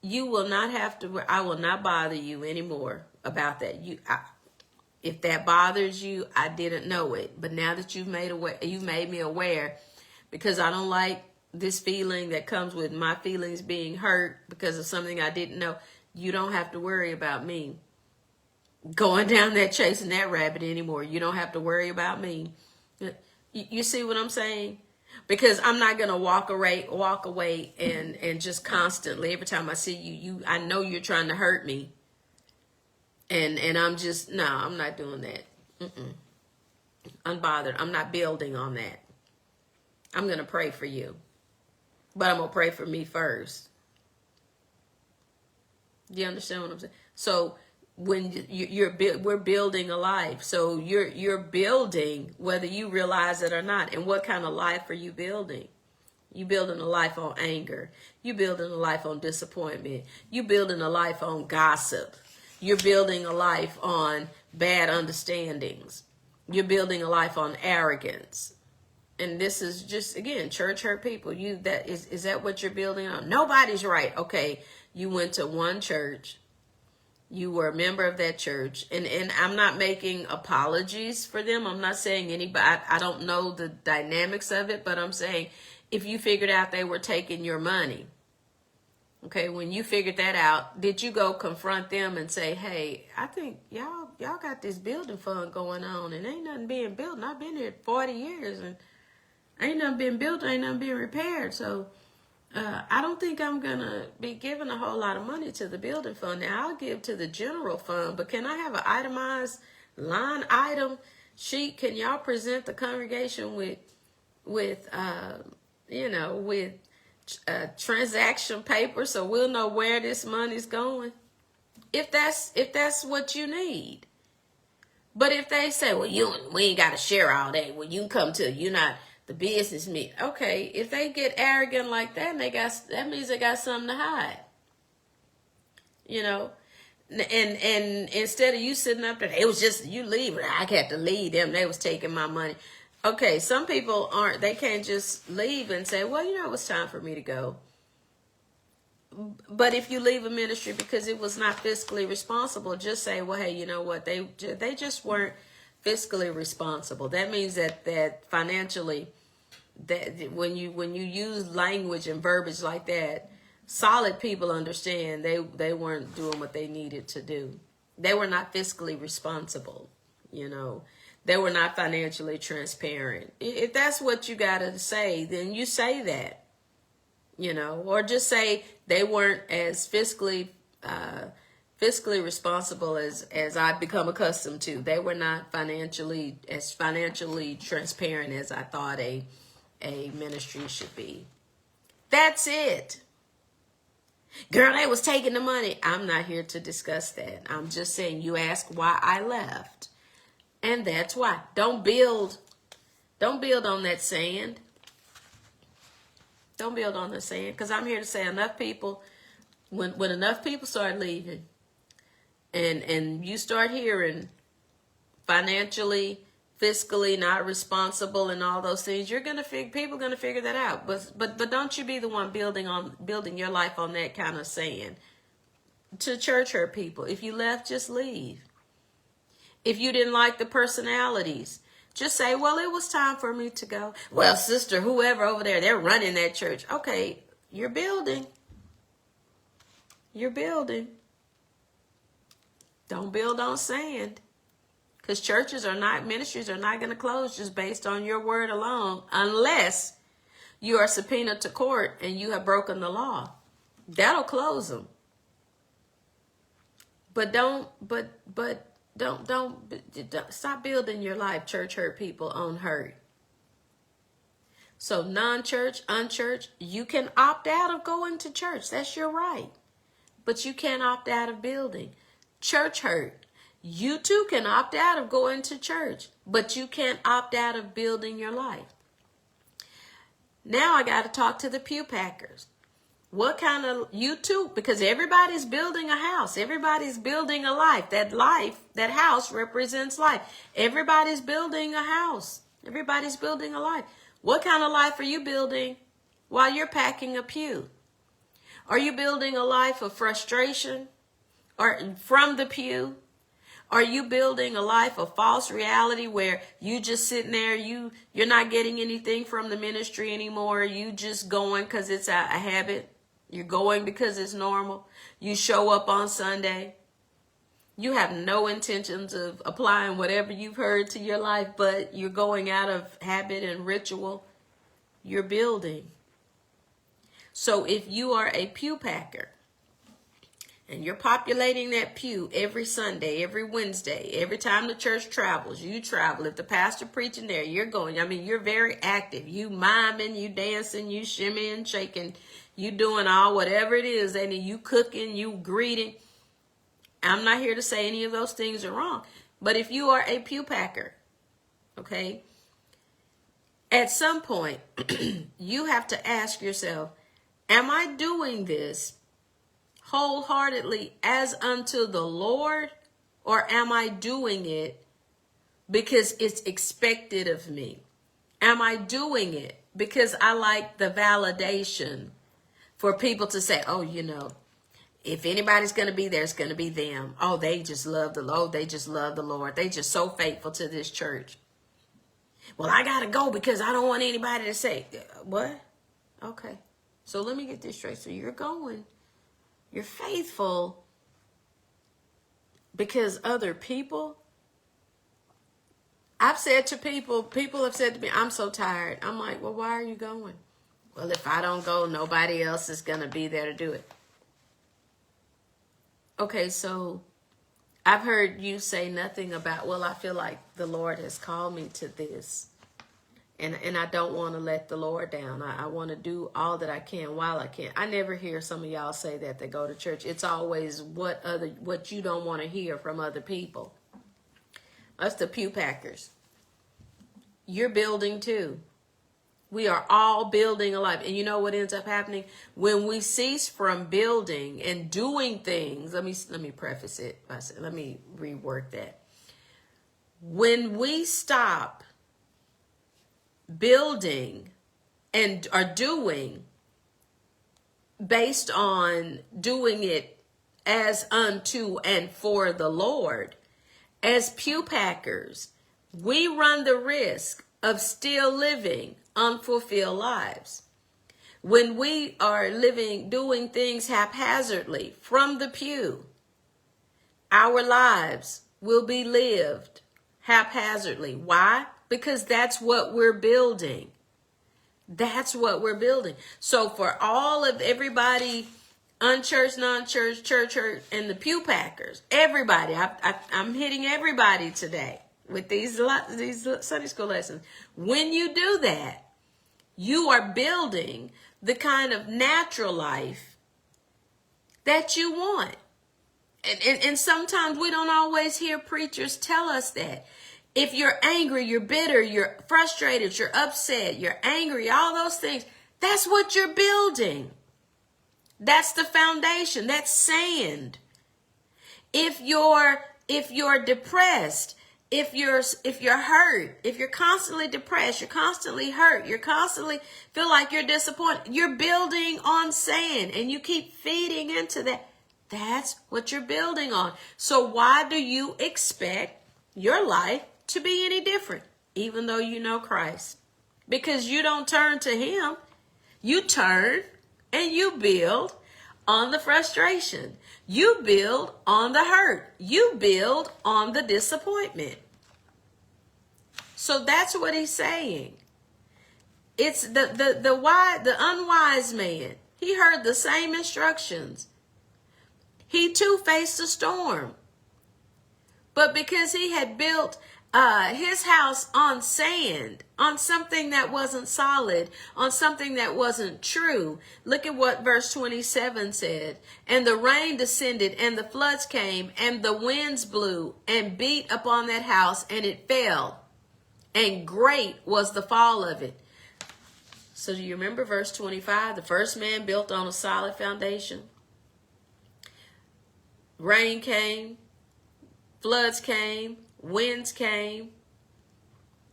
You will not have to, I will not bother you anymore about that. If that bothers you, I didn't know it. But now that you've made me aware, because I don't like this feeling that comes with my feelings being hurt because of something I didn't know, you don't have to worry about me going down that chasing that rabbit anymore. You don't have to worry about me. You see what I'm saying? Because I'm not going to walk away and just constantly, every time I see you, I know you're trying to hurt me. And I'm not doing that. Unbothered. I'm not building on that. I'm going to pray for you. But I'm going to pray for me first. Do you understand what I'm saying? So when we're building a life. So you're building whether you realize it or not. And what kind of life are you building? You building a life on anger. You building a life on disappointment. You building a life on gossip. You're building a life on bad understandings. You're building a life on arrogance. And this is just, again, church hurt people. Is that what you're building on? Nobody's right. Okay, you went to one church. You were a member of that church. And I'm not making apologies for them. I'm not saying anybody, I don't know the dynamics of it, but I'm saying if you figured out they were taking your money, okay, when you figured that out, did you go confront them and say, hey, I think y'all got this building fund going on and ain't nothing being built. And I've been here 40 years and ain't nothing being built, ain't nothing being repaired. So I don't think I'm going to be giving a whole lot of money to the building fund. Now, I'll give to the general fund, but can I have an itemized line item sheet? Can y'all present the congregation with transaction paper so we'll know where this money's going? If that's what you need. But if they say, well, we ain't got to share all that. Well, you can come to, you're not the business meet. Okay, if they get arrogant like that, that means they got something to hide. And instead of you sitting up there, it was just you leave. I had to leave them. They was taking my money. Okay, some people they can't just leave and say, well, it was time for me to go. But if you leave a ministry because it was not fiscally responsible, just say, well, hey, you know what? They just weren't fiscally responsible. That means that financially, that when you use language and verbiage like that, solid people understand they weren't doing what they needed to do. They were not fiscally responsible, They were not financially transparent. If that's what you got to say, then you say that, or just say they weren't as fiscally responsible as I've become accustomed to. They were not financially transparent as I thought a ministry should be. That's it. Girl, they was taking the money. I'm not here to discuss that. I'm just saying you ask why I left. And that's why. Don't build on that sand. Don't build on the sand. Because I'm here to say enough people, when enough people start leaving, and you start hearing financially, fiscally not responsible and all those things, people are gonna figure that out. But don't you be the one building your life on that kind of sand. To church hurt people. If you left, just leave. If you didn't like the personalities, just say, well, it was time for me to go. Well, sister, whoever over there, they're running that church. Okay, you're building. You're building. Don't build on sand. Because ministries are not going to close just based on your word alone, unless you are subpoenaed to court and you have broken the law. That'll close them. But don't stop building your life, church hurt people, on hurt. So non-church, unchurched, you can opt out of going to church. That's your right. But you can't opt out of building. Church hurt. You too can opt out of going to church, but you can't opt out of building your life. Now I got to talk to the pew packers. What kind of, you too, because everybody's building a house. Everybody's building a life. That house represents life. Everybody's building a house. Everybody's building a life. What kind of life are you building while you're packing a pew? Are you building a life of frustration or from the pew? Are you building a life of false reality where you just sitting there, you're not getting anything from the ministry anymore? You just going because it's a habit. You're going because it's normal. You show up on Sunday. You have no intentions of applying whatever you've heard to your life, but you're going out of habit and ritual. You're building. So if you are a pew packer, and you're populating that pew every Sunday, every Wednesday, every time the church travels, you travel. If the pastor preaching there, you're going. I mean, you're very active. You miming, you dancing, you shimmying, shaking, you doing all whatever it is. And you cooking, you greeting. I'm not here to say any of those things are wrong. But if you are a pew packer, okay, At some point, you have to ask yourself, am I doing this wholeheartedly as unto the Lord, or am I doing it because it's expected of me? Am I doing it because I like the validation for people to say, oh, if anybody's going to be there, it's going to be them. Oh, they just love the Lord. They just love the Lord. They just so faithful to this church. Well, I got to go because I don't want anybody to say, what? Okay. So let me get this straight. So you're going. You're faithful because other people. I've said to people have said to me, I'm so tired. I'm like, well, why are you going? Well, if I don't go, nobody else is going to be there to do it. Okay, so I've heard you say nothing about, well, I feel like the Lord has called me to this. And I don't want to let the Lord down. I want to do all that I can while I can. I never hear some of y'all say that they go to church. It's always what you don't want to hear from other people. Us the pew packers. You're building too. We are all building a life. And you know what ends up happening? When we cease from building and doing things, let me preface it. Let me rework that. When we stop building and are doing based on doing it as unto and for the Lord, as pew packers, we run the risk of still living unfulfilled lives. When we are doing things haphazardly from the pew, our lives will be lived haphazardly. Why? Because that's what we're building. That's what we're building. So for all of everybody, unchurched, non-church, church, and the pew packers, everybody, I'm hitting everybody today with these Sunday school lessons. When you do that, you are building the kind of natural life that you want. And sometimes we don't always hear preachers tell us that. If you're angry, you're bitter, you're frustrated, you're upset, you're angry, all those things, that's what you're building. That's the foundation. That's sand. If you're depressed, if you're hurt, if you're constantly depressed, you're constantly hurt, you're constantly feel like you're disappointed, you're building on sand and you keep feeding into that. That's what you're building on. So why do you expect your life to be any different, even though you know Christ? Because you don't turn to him. You turn and you build on the frustration. You build on the hurt. You build on the disappointment. So that's what he's saying. It's the unwise man. He heard the same instructions. He too faced a storm. But because he had built his house on sand, on something that wasn't solid, on something that wasn't true. Look at what verse 27 said. And the rain descended, and the floods came, and the winds blew, and beat upon that house, and it fell. And great was the fall of it. So do you remember verse 25? The first man built on a solid foundation. Rain came, floods came, winds came.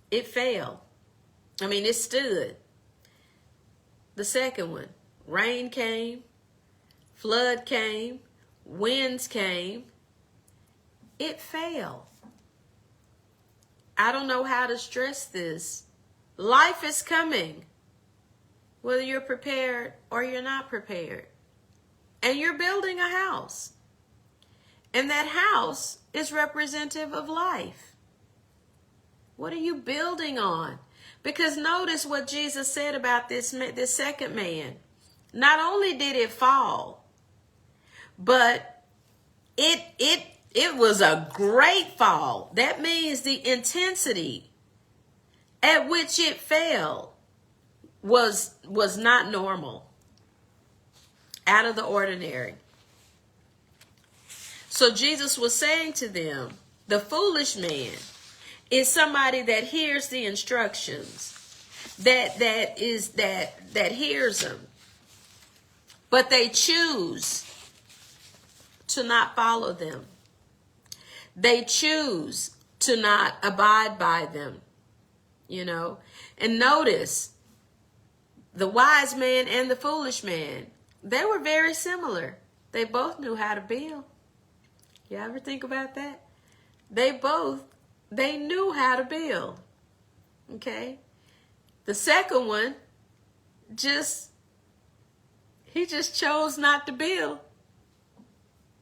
It fell. It stood. The second one, rain came, flood came, winds came. It fell. I don't know how to stress this. Life is coming, whether you're prepared or you're not prepared. And you're building a house. And that house is representative of life. What are you building on? Because notice what Jesus said about this second man. Not only did it fall, but it was a great fall. That means the intensity at which it fell was not normal, out of the ordinary. So Jesus was saying to them, the foolish man is somebody that hears the instructions that hears him. But they choose to not follow them. They choose to not abide by them, you know. And notice, the wise man and the foolish man, they were very similar. They both knew how to build. You ever think about that? They knew how to build. Okay? The second one, he just chose not to build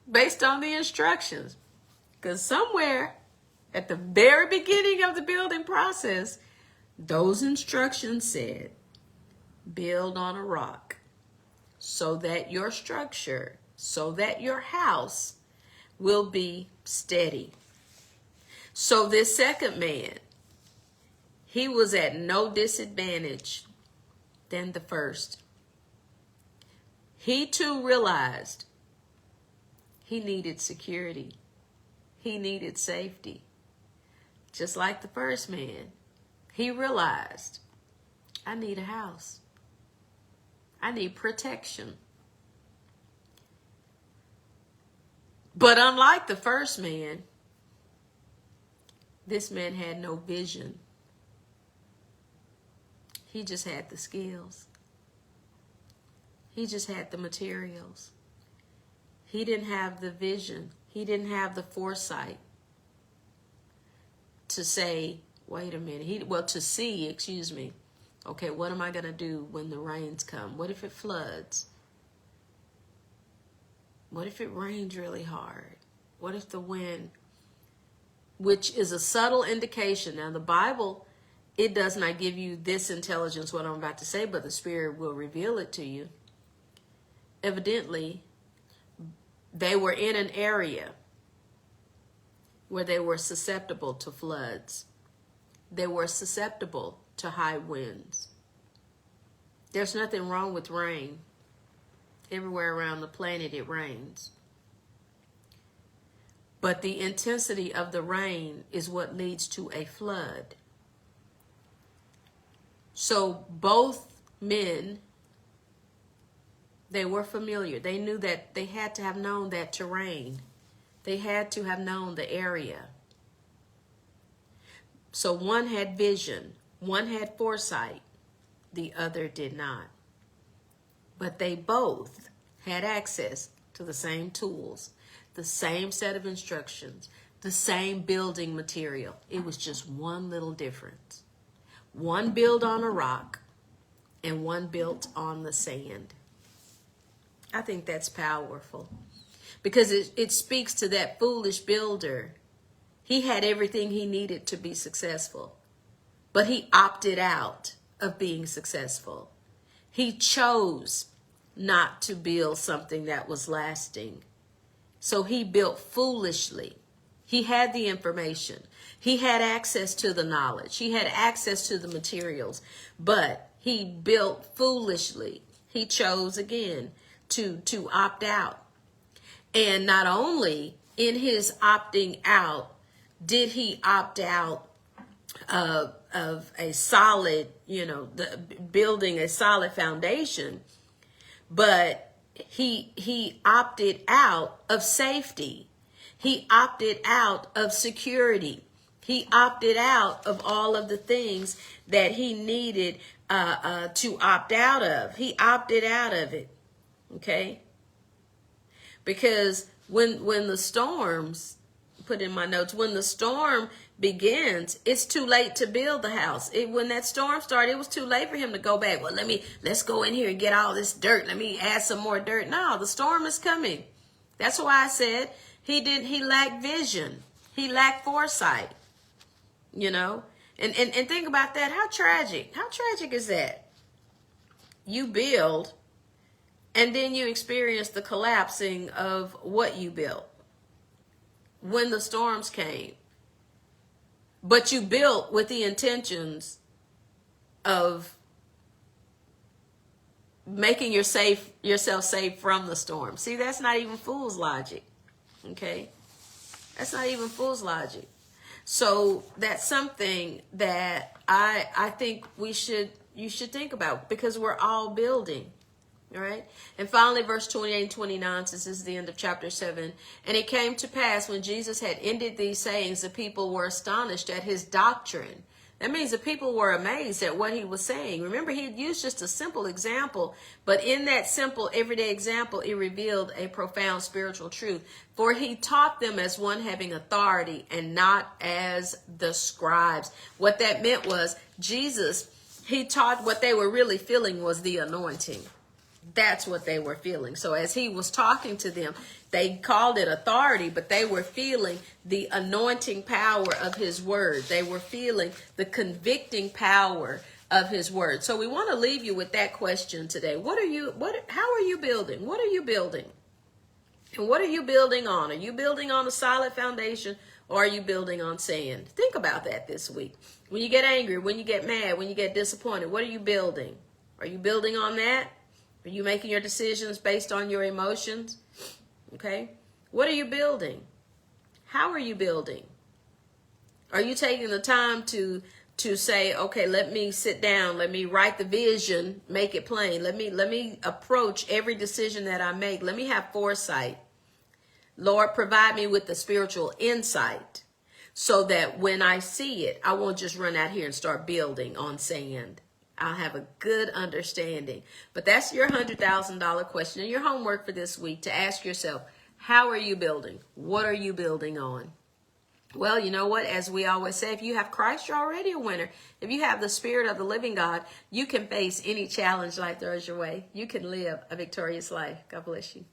based on the instructions. Because somewhere at the very beginning of the building process, those instructions said, build on a rock so that your structure, so that your house will be steady. So this second man, he was at no disadvantage than the first. He too realized he needed security. He needed safety. Just like the first man, he realized, I need a house. I need protection. But unlike the first man, this man had no vision. He just had the skills. He just had the materials. He didn't have the vision. He didn't have the foresight to say, wait a minute. To see, okay, what am I going to do when the rains come? What if it floods? What if it rains really hard? What if the wind, which is a subtle indication. Now, the Bible, it does not give you this intelligence, what I'm about to say, but the Spirit will reveal it to you. Evidently, they were in an area where they were susceptible to floods. They were susceptible to high winds. There's nothing wrong with rain. Everywhere around the planet it rains. But the intensity of the rain is what leads to a flood. So both men, they were familiar. They knew that they had to have known that terrain. They had to have known the area. So one had vision, one had foresight, the other did not. But they both had access to the same tools, the same set of instructions, the same building material. It was just one little difference. One built on a rock and one built on the sand. I think that's powerful because it speaks to that foolish builder. He had everything he needed to be successful, but he opted out of being successful. He chose not to build something that was lasting. So he built foolishly. He had the information. He had access to the knowledge. He had access to the materials, but he built foolishly. He chose again to opt out. And not only in his opting out did he opt out of a solid, building a solid foundation, but he opted out of safety. He opted out of security. He opted out of all of the things that he needed to opt out of. He opted out of it. Okay? Because when the storms, put in my notes, when the storm begins, it's too late to build the house. When that storm started, it was too late for him to go back. Well, let's go in here and get all this dirt. Let me add some more dirt. No, the storm is coming. That's why I said he lacked vision. He lacked foresight. And think about that. How tragic is that? You build and then you experience the collapsing of what you built when the storms came. But you built with the intentions of making yourself safe from the storm. See, that's not even fool's logic. Okay? That's not even fool's logic. So that's something that I think you should think about, because we're all building. All right. And finally, verse 28 and 29 says, this is the end of chapter 7. And it came to pass, when Jesus had ended these sayings, the people were astonished at his doctrine. That means the people were amazed at what he was saying. Remember, he had used just a simple example, but in that simple everyday example, it revealed a profound spiritual truth. For he taught them as one having authority and not as the scribes. What that meant was Jesus, he taught, what they were really feeling was the anointing. That's what they were feeling. So as he was talking to them, they called it authority, but they were feeling the anointing power of his word. They were feeling the convicting power of his word. So we want to leave you with that question today. How are you building? What are you building? And what are you building on? Are you building on a solid foundation, or are you building on sand? Think about that this week. When you get angry, when you get mad, when you get disappointed, what are you building? Are you building on that? Are you making your decisions based on your emotions? Okay. What are you building? How are you building? Are you taking the time to say, okay, let me sit down, let me write the vision, make it plain. Let me approach every decision that I make. Let me have foresight. Lord, provide me with the spiritual insight so that when I see it, I won't just run out here and start building on sand. I'll have a good understanding. But that's your $100,000 question and your homework for this week, to ask yourself, how are you building? What are you building on? Well, you know what? As we always say, if you have Christ, you're already a winner. If you have the Spirit of the living God, you can face any challenge life throws your way. You can live a victorious life. God bless you.